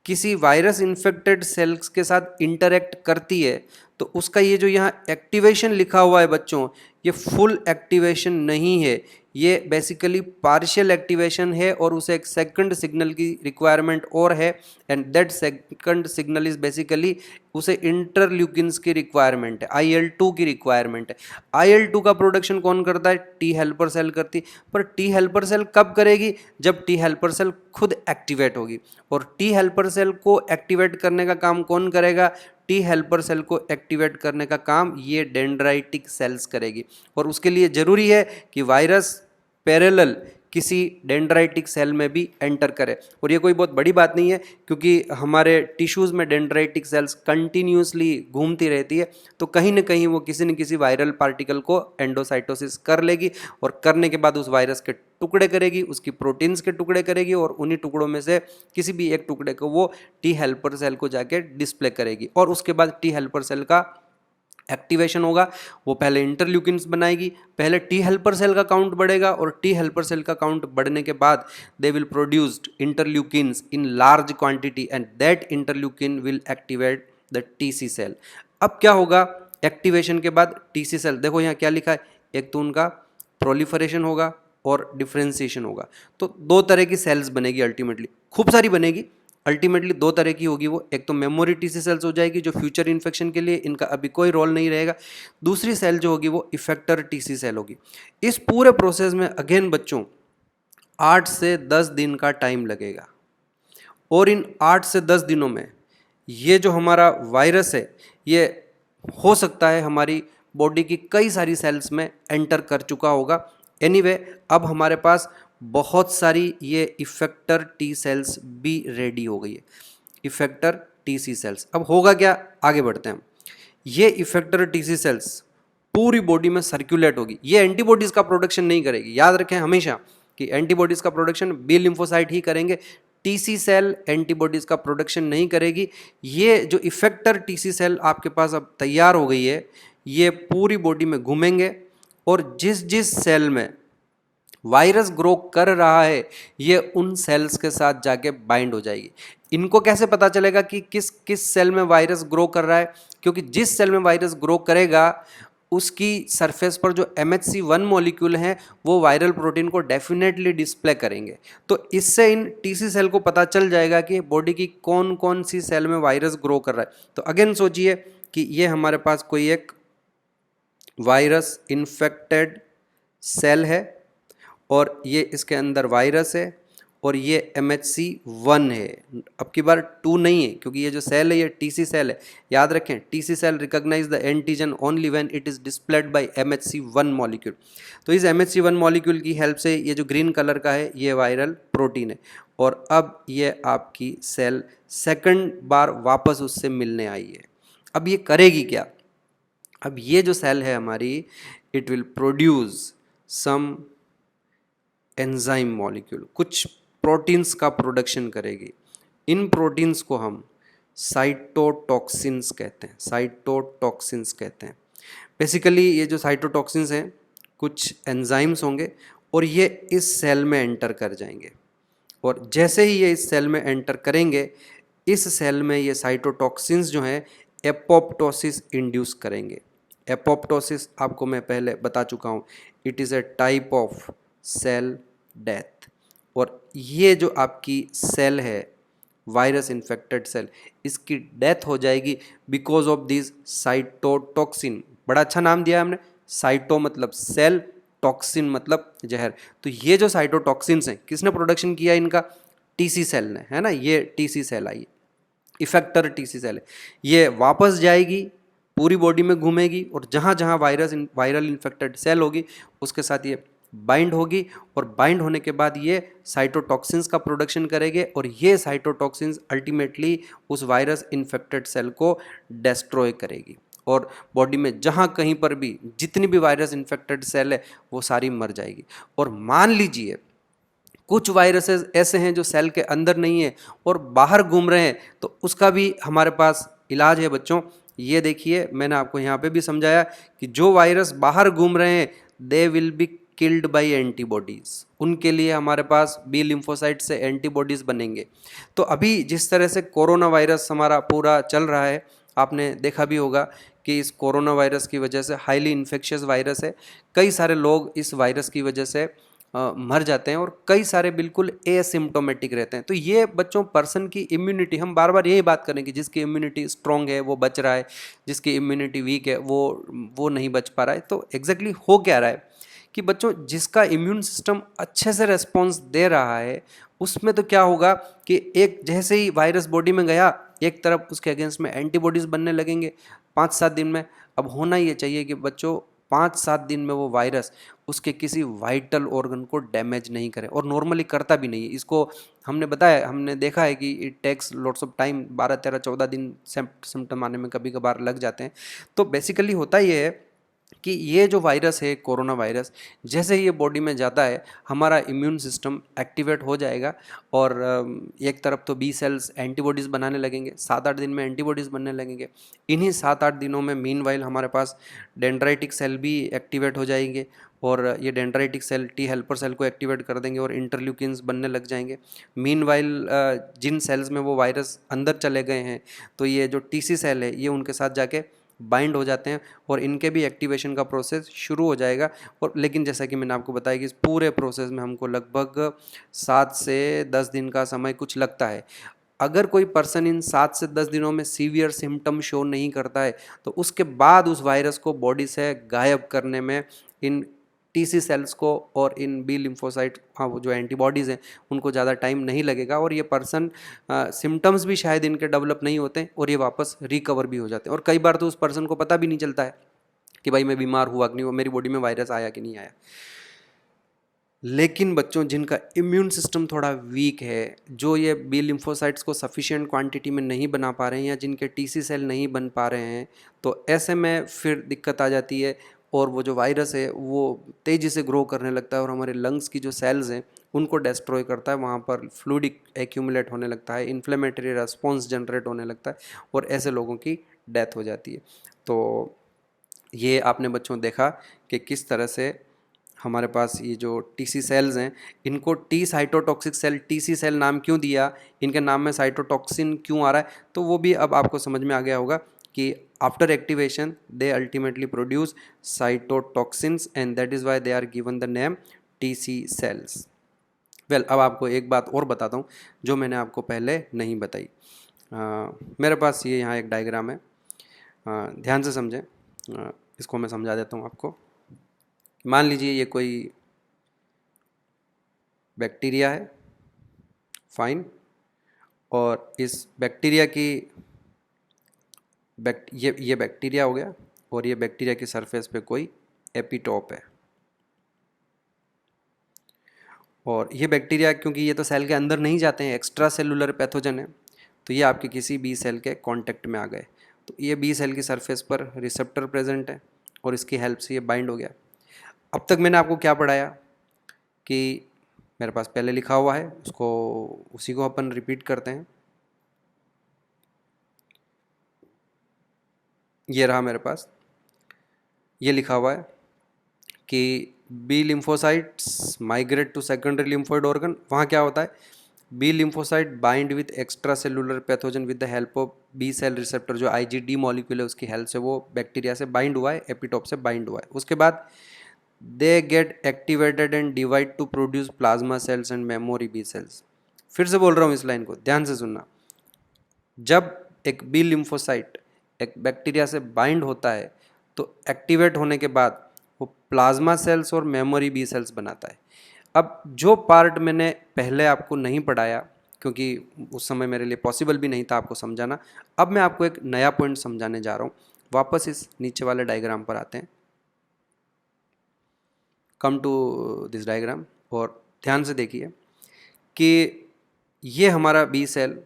किसी वायरस इन्फेक्टेड सेल्स के साथ इंटरेक्ट करती है तो उसका ये जो यहाँ एक्टिवेशन लिखा हुआ है बच्चों, ये फुल एक्टिवेशन नहीं है, ये बेसिकली पार्शियल एक्टिवेशन है और उसे एक सेकंड सिग्नल की रिक्वायरमेंट और है, and that second signal is basically उसे इंटरल्यूकिन्स की रिक्वायरमेंट है, IL-2 की रिक्वायरमेंट है। IL-2 का प्रोडक्शन कौन करता है? टी हेल्पर सेल करती। पर टी हेल्पर सेल कब करेगी? जब टी हेल्पर सेल खुद एक्टिवेट होगी। और टी हेल्पर सेल को एक्टिवेट करने का काम कौन करेगा? टी हेल्पर सेल को एक्टिवेट करने का काम ये डेंड्राइटिक सेल्स करेगी। और उसके लिए ज़रूरी है कि वायरस पैरेलल किसी डेंड्राइटिक सेल में भी एंटर करे। और ये कोई बहुत बड़ी बात नहीं है, क्योंकि हमारे टिश्यूज़ में डेंड्राइटिक सेल्स कंटिन्यूसली घूमती रहती है, तो कहीं ना कहीं वो किसी न किसी वायरल पार्टिकल को एंडोसाइटोसिस कर लेगी, और करने के बाद उस वायरस के टुकड़े करेगी, उसकी प्रोटीन्स के टुकड़े करेगी, और उन्हीं टुकड़ों में से किसी भी एक टुकड़े को वो टी हेल्पर सेल को जाके डिस्प्ले करेगी। और उसके बाद टी हेल्पर सेल का एक्टिवेशन होगा। वो पहले इंटरल्यूकिन्स बनाएगी, पहले टी हेल्पर सेल का काउंट बढ़ेगा, और टी हेल्पर सेल का काउंट बढ़ने के बाद they will produced interleukins in large quantity, and that interleukin will activate the TC cell. अब क्या होगा एक्टिवेशन के बाद? टीसी सेल, देखो यहाँ क्या लिखा है, एक तो उनका प्रोलिफरेशन होगा और डिफरेंशिएशन होगा। तो दो तरह की सेल्स बनेगी अल्टीमेटली, खूब सारी बनेगी, अल्टीमेटली दो तरह की होगी वो। एक तो मेमोरी टीसी सेल्स हो जाएगी जो फ्यूचर इन्फेक्शन के लिए, इनका अभी कोई रोल नहीं रहेगा। दूसरी सेल जो होगी वो इफेक्टर टीसी सेल होगी। इस पूरे प्रोसेस में अगेन बच्चों 8 से 10 दिन का टाइम लगेगा, और इन 8 से 10 दिनों में ये जो हमारा वायरस है ये हो सकता है हमारी बॉडी की कई सारी सेल्स में एंटर कर चुका होगा। एनीवे, अब हमारे पास बहुत सारी ये इफेक्टर टी सेल्स भी रेडी हो गई है, इफेक्टर टीसी सेल्स। अब होगा क्या, आगे बढ़ते हैं। ये इफेक्टर टीसी सेल्स पूरी बॉडी में सर्कुलेट होगी। ये एंटीबॉडीज़ का प्रोडक्शन नहीं करेगी, याद रखें हमेशा कि एंटीबॉडीज़ का प्रोडक्शन बी लिम्फोसाइट ही करेंगे, टीसी सेल एंटीबॉडीज़ का प्रोडक्शन नहीं करेगी। ये जो इफेक्टर टीसी सेल आपके पास अब तैयार हो गई है, ये पूरी बॉडी में घूमेंगे, और जिस जिस सेल में वायरस ग्रो कर रहा है ये उन सेल्स के साथ जाके बाइंड हो जाएगी। इनको कैसे पता चलेगा कि किस किस सेल में वायरस ग्रो कर रहा है? क्योंकि जिस सेल में वायरस ग्रो करेगा उसकी सरफेस पर जो MHC1 मॉलिक्यूल हैं वो वायरल प्रोटीन को डेफिनेटली डिस्प्ले करेंगे। तो इससे इन टीसी सेल को पता चल जाएगा कि बॉडी की कौन कौन सी सेल में वायरस ग्रो कर रहा है। तो अगेन सोचिए कि ये हमारे पास कोई एक वायरस इन्फेक्टेड सेल है, और ये इसके अंदर वायरस है, और ये MHC1 है। अब की बार 2 नहीं है, क्योंकि ये जो सेल है ये टीसी सेल है। याद रखें, TC cell recognise the antigen only when it is displayed by MHC1 molecule. तो इस MHC1 मॉलिक्यूल की हेल्प से ये जो ग्रीन कलर का है ये वायरल प्रोटीन है, और अब ये आपकी सेल सेकंड बार वापस उससे मिलने आई है। अब ये करेगी क्या? अब ये जो सेल है हमारी, it will produce some enzyme molecule, कुछ प्रोटीन्स का प्रोडक्शन करेगी। इन प्रोटीन्स को हम साइटोटॉक्सिन्स कहते हैं, साइटोटॉक्सिन्स कहते हैं। बेसिकली ये जो साइटोटॉक्सिन्स हैं कुछ एंजाइम्स होंगे, और ये इस सेल में एंटर कर जाएंगे, और जैसे ही ये इस सेल में एंटर करेंगे, इस सेल में ये साइटोटॉक्सिन्स जो हैं एपोप्टोसिस इंड्यूस करेंगे। एपोप्टोसिस आपको मैं पहले बता चुका हूँ, it is a type of cell death. और ये जो आपकी सेल है वायरस इन्फेक्टेड सेल, इसकी डेथ हो जाएगी बिकॉज ऑफ दिस साइटोटॉक्सिन। बड़ा अच्छा नाम दिया है हमने, साइटो मतलब सेल, टॉक्सिन मतलब जहर। तो ये जो साइटोटॉक्सिन्स हैं किसने प्रोडक्शन किया इनका? टीसी सेल ने, है ना। ये टीसी सेल आई, इफेक्टर टीसी सेल है। ये वापस जाएगी, पूरी बॉडी में घूमेगी और जहाँ जहाँ वायरल इन्फेक्टेड सेल होगी उसके साथ ये बाइंड होगी, और बाइंड होने के बाद ये साइटोटॉक्सिन्स का प्रोडक्शन करेंगे, और ये साइटोटॉक्सिन्स अल्टीमेटली उस वायरस इन्फेक्टेड सेल को डिस्ट्रॉय करेगी, और बॉडी में जहाँ कहीं पर भी जितनी भी वायरस इन्फेक्टेड सेल है वो सारी मर जाएगी। और मान लीजिए कुछ वायरसेस ऐसे हैं जो सेल के अंदर नहीं है और बाहर घूम रहे हैं, तो उसका भी हमारे पास इलाज है बच्चों। ये देखिए मैंने आपको यहाँ पे भी समझाया कि जो वायरस बाहर घूम रहे हैं they will be killed by antibodies, उनके लिए हमारे पास बी लिम्फोसाइट से एंटीबॉडीज़ बनेंगे। तो अभी जिस तरह से कोरोना वायरस हमारा पूरा चल रहा है, आपने देखा भी होगा कि इस कोरोना वायरस की वजह से हाईली इन्फेक्शियस वायरस है, कई सारे लोग इस वायरस की वजह से मर जाते हैं और कई सारे बिल्कुल एसिम्प्टोमेटिक रहते हैं। तो ये बच्चों पर्सन की इम्यूनिटी, हम बार बार यही बात करें कि जिसकी इम्यूनिटी स्ट्रॉन्ग है वो बच रहा है, जिसकी इम्यूनिटी वीक है वो नहीं बच पा रहा है। तो एग्जैक्टली हो क्या रहा है कि बच्चों जिसका इम्यून सिस्टम अच्छे से रेस्पॉन्स दे रहा है उसमें तो क्या होगा कि एक जैसे ही वायरस बॉडी में गया, एक तरफ उसके अगेंस्ट में एंटीबॉडीज़ बनने लगेंगे 5-7 दिन में। अब होना ये चाहिए कि बच्चों 5-7 दिन में वो वायरस उसके किसी वाइटल ऑर्गन को डैमेज नहीं करे, और नॉर्मली करता भी नहीं है। इसको हमने बताया, हमने देखा है कि it takes lots of time, 12-13-14 दिन सिम्टम आने में कभी कभार लग जाते हैं। तो बेसिकली होता ये है कि ये जो वायरस है कोरोना वायरस, जैसे ही ये बॉडी में जाता है हमारा इम्यून सिस्टम एक्टिवेट हो जाएगा, और एक तरफ तो बी सेल्स एंटीबॉडीज़ बनाने लगेंगे, 7-8 दिन में एंटीबॉडीज़ बनने लगेंगे। इन्हीं 7-8 दिनों में मीनवाइल हमारे पास डेंड्राइटिक सेल भी एक्टिवेट हो जाएंगे, और ये dendritic cell T helper cell को एक्टिवेट कर देंगे और इंटरल्यूकिन्स बनने लग जाएंगे। मीनवाइल जिन सेल्स में वो वायरस अंदर चले गए हैं, तो ये जो टीसी सेल है ये उनके साथ जाके बाइंड हो जाते हैं और इनके भी एक्टिवेशन का प्रोसेस शुरू हो जाएगा। और लेकिन जैसा कि मैंने आपको बताया कि इस पूरे प्रोसेस में हमको लगभग 7 से 10 दिन का समय कुछ लगता है। अगर कोई पर्सन इन 7 से 10 दिनों में सीवियर सिम्टम शो नहीं करता है तो उसके बाद उस वायरस को बॉडी से गायब करने में इन टीसी सेल्स को और इन बी लिम्फोसाइट, हाँ वो जो एंटीबॉडीज़ हैं उनको ज़्यादा टाइम नहीं लगेगा, और ये पर्सन सिम्टम्स भी शायद इनके डेवलप नहीं होते और ये वापस रिकवर भी हो जाते हैं। और कई बार तो उस पर्सन को पता भी नहीं चलता है कि भाई मैं बीमार हुआ कि नहीं हुआ, मेरी बॉडी में वायरस आया कि नहीं आया। लेकिन बच्चों जिनका इम्यून सिस्टम थोड़ा वीक है, जो ये बी लिम्फोसाइट्स को सफिशिएंट क्वांटिटी में नहीं बना पा रहे हैं या जिनके टीसी सेल नहीं बन पा रहे हैं, तो ऐसे में फिर दिक्कत आ जाती है और वो जो वायरस है वो तेज़ी से ग्रो करने लगता है और हमारे लंग्स की जो सेल्स हैं उनको डिस्ट्रॉय करता है। वहाँ पर फ्लूइड एक्यूमुलेट होने लगता है, इन्फ्लेमेटरी रेस्पॉन्स जनरेट होने लगता है और ऐसे लोगों की डेथ हो जाती है। तो ये आपने बच्चों देखा कि किस तरह से हमारे पास ये जो टीसी सेल्स हैं इनको T cytotoxic cell, TC cell नाम क्यों दिया, इनके नाम में साइटोटॉक्सिन क्यों आ रहा है, तो वो भी अब आपको समझ में आ गया होगा कि after activation they ultimately produce cytotoxins and that is why they are given the name TC cells. Well, अब आपको एक बात और बताता हूँ जो मैंने आपको पहले नहीं बताई। मेरे पास ये यहाँ एक डायग्राम है, ध्यान से समझें, इसको मैं समझा देता हूँ आपको। मान लीजिए ये कोई बैक्टीरिया है, फाइन, और इस बैक्टीरिया की ये बैक्टीरिया हो गया और ये बैक्टीरिया की सरफेस पे कोई एपिटोप है। और ये बैक्टीरिया क्योंकि ये तो सेल के अंदर नहीं जाते हैं, एक्स्ट्रा सेलुलर पैथोजन है, तो ये आपके किसी बी सेल के कांटेक्ट में आ गए, तो ये बी सेल की सरफेस पर रिसेप्टर प्रेजेंट है और इसकी हेल्प से ये बाइंड हो गया। अब तक मैंने आपको क्या पढ़ाया कि मेरे पास पहले लिखा हुआ है, उसी को अपन रिपीट करते हैं। ये रहा मेरे पास, ये लिखा हुआ है कि B lymphocytes migrate to secondary lymphoid organ. वहाँ क्या होता है, B lymphocyte bind with extra cellular pathogen with the help of B cell receptor, जो IgD मॉलिक्यूल है उसकी हेल्प से वो बैक्टीरिया से बाइंड हुआ है, एपिटोप से बाइंड हुआ है। उसके बाद they get activated and divide to produce plasma cells and memory B cells. फिर से बोल रहा हूँ इस लाइन को, ध्यान से सुनना। जब एक बी लिम्फोसाइट एक बैक्टीरिया से बाइंड होता है तो एक्टिवेट होने के बाद वो प्लाज्मा सेल्स और मेमोरी बी सेल्स बनाता है। अब जो पार्ट मैंने पहले आपको नहीं पढ़ाया, क्योंकि उस समय मेरे लिए पॉसिबल भी नहीं था आपको समझाना, अब मैं आपको एक नया पॉइंट समझाने जा रहा हूँ। वापस इस नीचे वाले डायग्राम पर आते हैं। कम टू दिस डायग्राम और ध्यान से देखिए कि ये हमारा बी सेल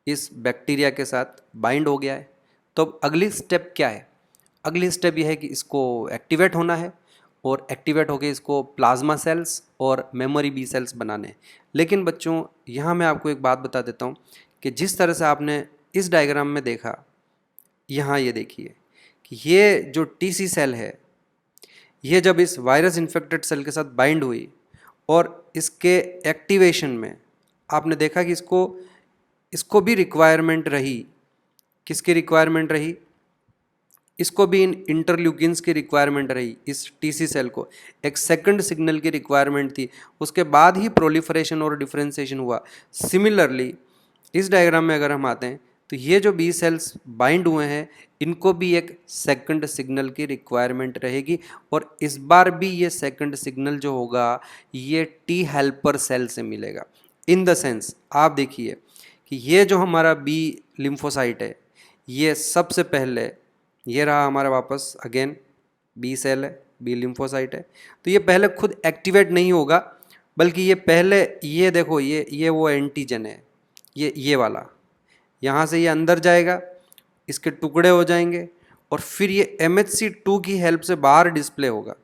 इस बैक्टीरिया के साथ बाइंड हो गया है। तो अब अगली स्टेप क्या है? अगली स्टेप यह है कि इसको एक्टिवेट होना है और एक्टिवेट होकर इसको प्लाज्मा सेल्स और मेमोरी बी सेल्स बनाने हैं। लेकिन बच्चों, यहाँ मैं आपको एक बात बता देता हूँ कि जिस तरह से आपने इस डायग्राम में देखा, यहाँ ये देखिए कि ये जो टीसी सेल है, ये जब इस वायरस इन्फेक्टेड सेल के साथ बाइंड हुई और इसके एक्टिवेशन में आपने देखा कि इसको भी रिक्वायरमेंट रही। किसकी रिक्वायरमेंट रही? इसको भी इन इंटरल्यूकिन्स की रिक्वायरमेंट रही। इस टीसी सेल को एक सेकंड सिग्नल की रिक्वायरमेंट थी, उसके बाद ही प्रोलिफरेशन और डिफरेंशिएशन हुआ। सिमिलरली इस डायग्राम में अगर हम आते हैं तो ये जो बी सेल्स बाइंड हुए हैं, इनको भी एक सेकंड सिग्नल की रिक्वायरमेंट रहेगी और इस बार भी ये सेकंड सिग्नल जो होगा ये टी हेल्पर सेल से मिलेगा। इन द सेंस आप देखिए कि ये जो हमारा बी लिम्फोसाइट है, ये सबसे पहले ये रहा हमारा वापस अगेन बी सेल है, बी लिम्फोसाइट है। तो ये पहले खुद एक्टिवेट नहीं होगा, बल्कि ये पहले ये देखो ये वो एंटीजन है, ये वाला, यहाँ से ये अंदर जाएगा, इसके टुकड़े हो जाएंगे और फिर ये MHC2 की हेल्प से बाहर डिस्प्ले होगा।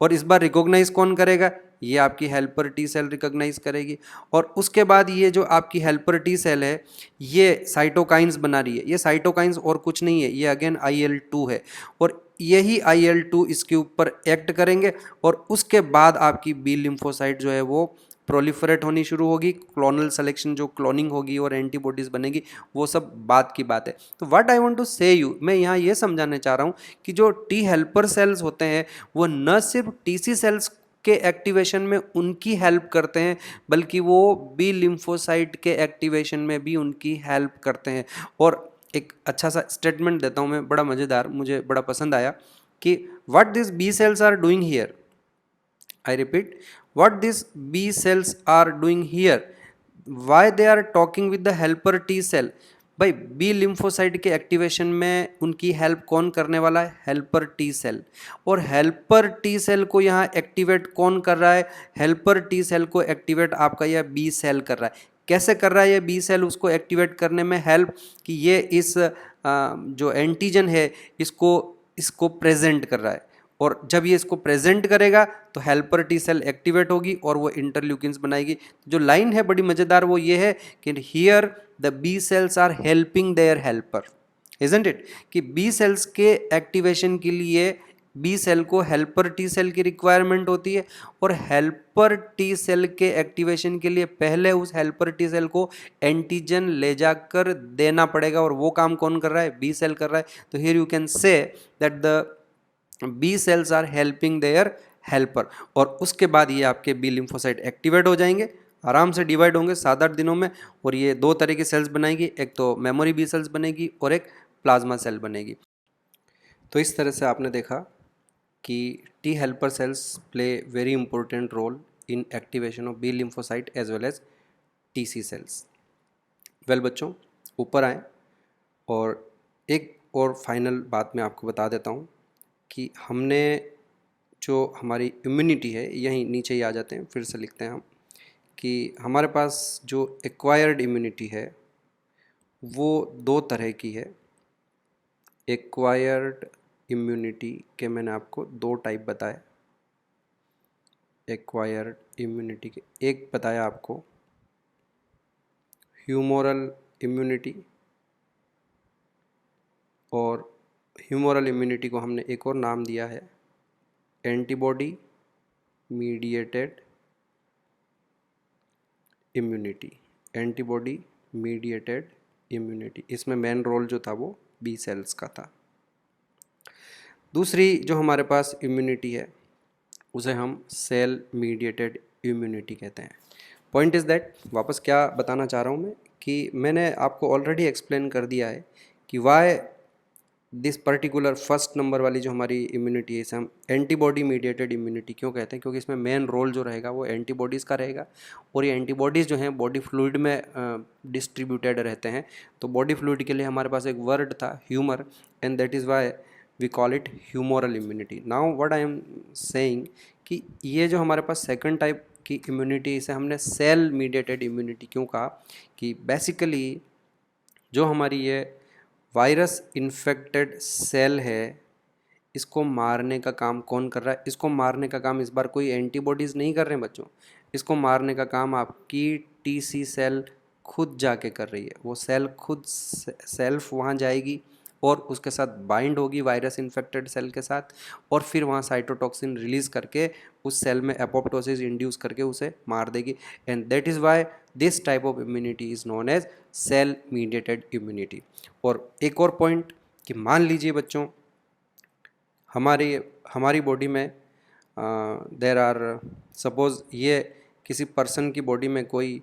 और इस बार रिकॉग्नाइज कौन करेगा? ये आपकी हेल्पर टी सेल रिकॉग्नाइज करेगी। और उसके बाद ये जो आपकी हेल्पर टी सेल है, ये साइटोकाइंस बना रही है। ये साइटोकाइंस और कुछ नहीं है, ये अगेन IL-2 है और यही IL-2 इसके ऊपर एक्ट करेंगे और उसके बाद आपकी बी लिम्फोसाइट जो है वो प्रोलिफरेट होनी शुरू होगी। क्लोनल सिलेक्शन, जो क्लोनिंग होगी और एंटीबॉडीज़ बनेगी, वो सब बात की बात है। तो व्हाट आई वांट टू से यू, मैं यहाँ ये समझाने चाह रहा हूँ कि जो टी हेल्पर सेल्स होते हैं वो न सिर्फ टीसी सेल्स के एक्टिवेशन में उनकी हेल्प करते हैं, बल्कि वो बी लिम्फोसाइट के एक्टिवेशन में भी उनकी हेल्प करते हैं। और एक अच्छा सा स्टेटमेंट देता हूँ मैं, बड़ा मज़ेदार, मुझे बड़ा पसंद आया कि what this B cells are doing here. I repeat, what these B cells are doing here? Why they are talking with the helper T cell? भाई बी लिम्फोसाइट के एक्टिवेशन में उनकी हेल्प कौन करने वाला है? Helper T cell. और helper T cell को यहाँ एक्टिवेट कौन कर रहा है? हेल्पर टी सेल को एक्टिवेट आपका यह बी सेल कर रहा है। कैसे कर रहा है ये बी सेल उसको एक्टिवेट करने में हेल्प? कि ये इस जो एंटीजन है इसको प्रेजेंट कर रहा है और जब ये इसको प्रेजेंट करेगा तो हेल्पर टी सेल एक्टिवेट होगी और वो इंटरल्यूकिन्स बनाएगी। जो लाइन है बड़ी मज़ेदार, वो ये है कि here the B cells are helping their helper, isn't it? कि बी सेल्स के एक्टिवेशन के लिए बी सेल को हेल्पर टी सेल की रिक्वायरमेंट होती है और हेल्पर टी सेल के एक्टिवेशन के लिए पहले उस हेल्पर टी सेल को एंटीजन ले जाकर देना पड़ेगा और वो काम कौन कर रहा है? बी सेल कर रहा है। तो here you can say that the B cells are helping their helper. और उसके बाद ये आपके बी लिम्फोसाइट एक्टिवेट हो जाएंगे, आराम से डिवाइड होंगे 7-8 दिनों में और ये दो तरह की सेल्स बनाएगी, एक तो मेमोरी बी सेल्स बनेगी और एक प्लाज्मा सेल बनेगी। तो इस तरह से आपने देखा कि T helper cells play very important role in activation of B lymphocyte as well as TC cells. Well बच्चों, ऊपर आएँ और एक और फाइनल बात मैं आपको बता देता हूँ कि हमने जो हमारी इम्यूनिटी है, यहीं नीचे ही आ जाते हैं, फिर से लिखते हैं हम कि हमारे पास जो एक्वायर्ड इम्यूनिटी है वो दो तरह की है। एक्वायर्ड इम्यूनिटी के मैंने आपको दो टाइप बताए। एक्वायर्ड इम्यूनिटी के एक बताया आपको ह्यूमोरल इम्यूनिटी, और ह्यूमोरल इम्यूनिटी को हमने एक और नाम दिया है antibody mediated immunity. Antibody mediated immunity, इसमें मेन रोल जो था वो बी सेल्स का था। दूसरी जो हमारे पास इम्यूनिटी है उसे हम सेल मीडिएटेड इम्यूनिटी कहते हैं। पॉइंट इज़ दैट, वापस क्या बताना चाह रहा हूँ मैं कि मैंने आपको ऑलरेडी एक्सप्लेन कर दिया है कि why this particular first number वाली जो हमारी इम्यूनिटी है इसे हम एंटीबॉडी मीडिएटेड इम्यूनिटी क्यों कहते हैं, क्योंकि इसमें मेन रोल जो रहेगा वो एंटीबॉडीज़ का रहेगा, और ये एंटीबॉडीज़ जो हैं बॉडी फ्लूइड में डिस्ट्रीब्यूटेड रहते हैं। तो बॉडी फ्लूइड के लिए हमारे पास एक वर्ड था humour, and that is why we call it humoral immunity. Now what I am saying कि ये जो हमारे पास सेकंड टाइप की इम्यूनिटी, इसे हमने सेल मीडिएटेड इम्यूनिटी क्यों कहा, कि बेसिकली जो हमारी ये वायरस इन्फेक्टेड सेल है इसको मारने का काम कौन कर रहा है? इसको मारने का काम इस बार कोई एंटीबॉडीज़ नहीं कर रहे हैं बच्चों, इसको मारने का काम आपकी टी सेल खुद जाके कर रही है। वो सेल खुद सेल्फ वहाँ जाएगी और उसके साथ बाइंड होगी वायरस इन्फेक्टेड सेल के साथ, और फिर वहाँ साइटोटॉक्सिन रिलीज़ करके उस सेल में एपोप्टोसिस इंड्यूस करके उसे मार देगी। And that is why this type of immunity is known as cell mediated immunity. और एक और पॉइंट कि मान लीजिए बच्चों हमारी बॉडी में देर आर सपोज़ ये किसी पर्सन की बॉडी में कोई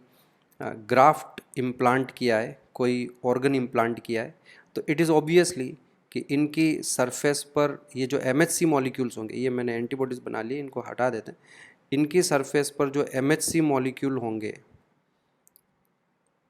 ग्राफ्ट इम्प्लांट किया है, कोई ऑर्गन इम्प्लांट किया है, तो इट इज़ ऑब्वियसली कि इनकी सरफेस पर ये जो MHC मॉलिक्यूल्स होंगे, ये मैंने एंटीबॉडीज़ बना ली, इनको हटा देते हैं, इनकी सरफेस पर जो MHC मॉलिक्यूल होंगे,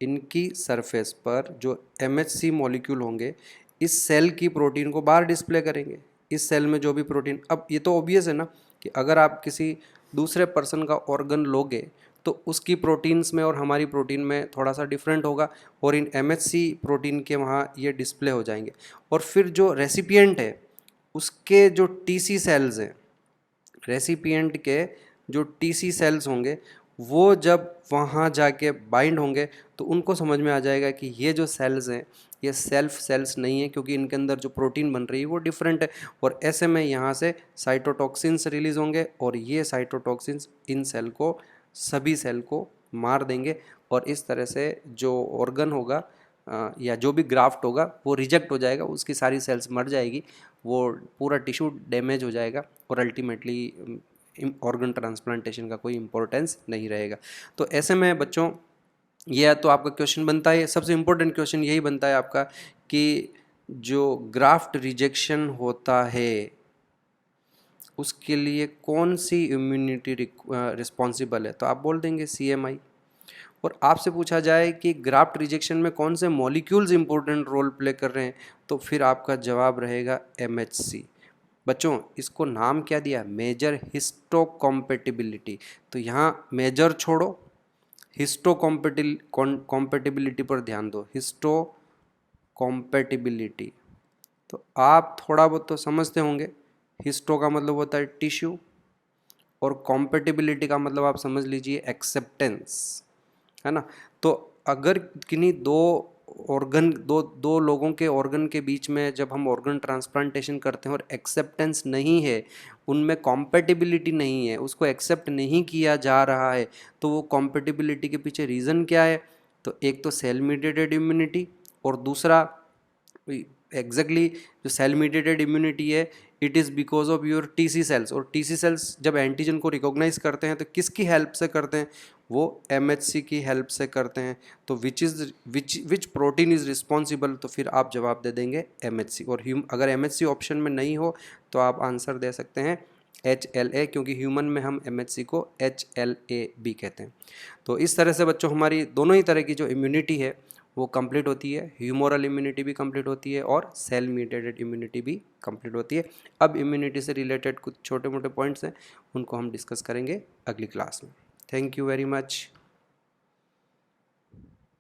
इनकी सरफेस पर जो MHC मॉलिक्यूल होंगे इस सेल की प्रोटीन को बाहर डिस्प्ले करेंगे। इस सेल में जो भी प्रोटीन, अब ये तो ऑब्वियस है ना कि अगर आप किसी दूसरे पर्सन का ऑर्गन लोगे तो उसकी प्रोटीन्स में और हमारी प्रोटीन में थोड़ा सा डिफरेंट होगा, और इन MHC प्रोटीन के वहाँ ये डिस्प्ले हो जाएंगे। और फिर जो रेसिपिएंट है उसके जो TC सेल्स हैं, रेसिपिएंट के जो TC सेल्स होंगे वो जब वहाँ जाके बाइंड होंगे तो उनको समझ में आ जाएगा कि ये जो सेल्स हैं ये सेल्फ सेल्स नहीं है, क्योंकि इनके अंदर जो प्रोटीन बन रही है वो डिफरेंट है। और ऐसे में यहाँ से साइटोटॉक्सिन्स रिलीज़ होंगे और ये साइटोटॉक्सिन्स इन सेल को, सभी सेल को मार देंगे, और इस तरह से जो ऑर्गन होगा या जो भी ग्राफ्ट होगा वो रिजेक्ट हो जाएगा, उसकी सारी सेल्स मर जाएगी, वो पूरा टिश्यू डैमेज हो जाएगा, और अल्टीमेटली ऑर्गन ट्रांसप्लांटेशन का कोई इम्पोर्टेंस नहीं रहेगा। तो ऐसे में बच्चों यह तो आपका क्वेश्चन बनता है, सबसे इम्पोर्टेंट क्वेश्चन यही बनता है आपका कि जो ग्राफ्ट रिजेक्शन होता है उसके लिए कौन सी इम्यूनिटी रिस्पॉन्सिबल है, तो आप बोल देंगे CMI। और आपसे पूछा जाए कि ग्राफ्ट रिजेक्शन में कौन से मॉलिक्यूल्स इंपॉर्टेंट रोल प्ले कर रहे हैं, तो फिर आपका जवाब रहेगा MHC। बच्चों इसको नाम क्या दिया? मेजर हिस्टोकॉम्पेटिबिलिटी। तो यहाँ मेजर छोड़ो, हिस्टोकॉम्पेटिबिलिटी पर ध्यान दो, हिस्टोकॉम्पेटिबिलिटी। तो आप थोड़ा बहुत तो समझते होंगे, हिस्टो का मतलब होता है टिश्यू, और कॉम्पेटिबिलिटी का मतलब आप समझ लीजिए एक्सेप्टेंस, है ना। तो अगर किन्हीं दो लोगों के ऑर्गन के बीच में जब हम ऑर्गन ट्रांसप्लांटेशन करते हैं और एक्सेप्टेंस नहीं है, उनमें कॉम्पेटिबिलिटी नहीं है, उसको एक्सेप्ट नहीं किया जा रहा है, तो वो कॉम्पेटिबिलिटी के पीछे रीज़न क्या है? तो एक तो सेल मीडिएटेड इम्यूनिटी, और दूसरा एग्जैक्टली जो सेल मीडिएटेड इम्यूनिटी है it is because of your TC cells. और TC सेल्स जब एंटीजन को रिकॉग्नाइज करते हैं तो किसकी हेल्प से करते हैं? वो MHC की हेल्प से करते हैं। तो विच प्रोटीन इज़ रिस्पॉन्सिबल, तो फिर आप जवाब दे देंगे MHC। और अगर MHC ऑप्शन में नहीं हो तो आप आंसर दे सकते हैं HLA, क्योंकि ह्यूमन में हम MHC को HLA भी कहते हैं। तो इस तरह से बच्चों हमारी दोनों ही तरह की जो इम्यूनिटी है वो कंप्लीट होती है, ह्यूमोरल इम्यूनिटी भी कंप्लीट होती है और सेल मीडिएटेड इम्यूनिटी भी कंप्लीट होती है। अब इम्यूनिटी से रिलेटेड कुछ छोटे मोटे पॉइंट्स हैं, उनको हम डिस्कस करेंगे अगली क्लास में। Thank you very much.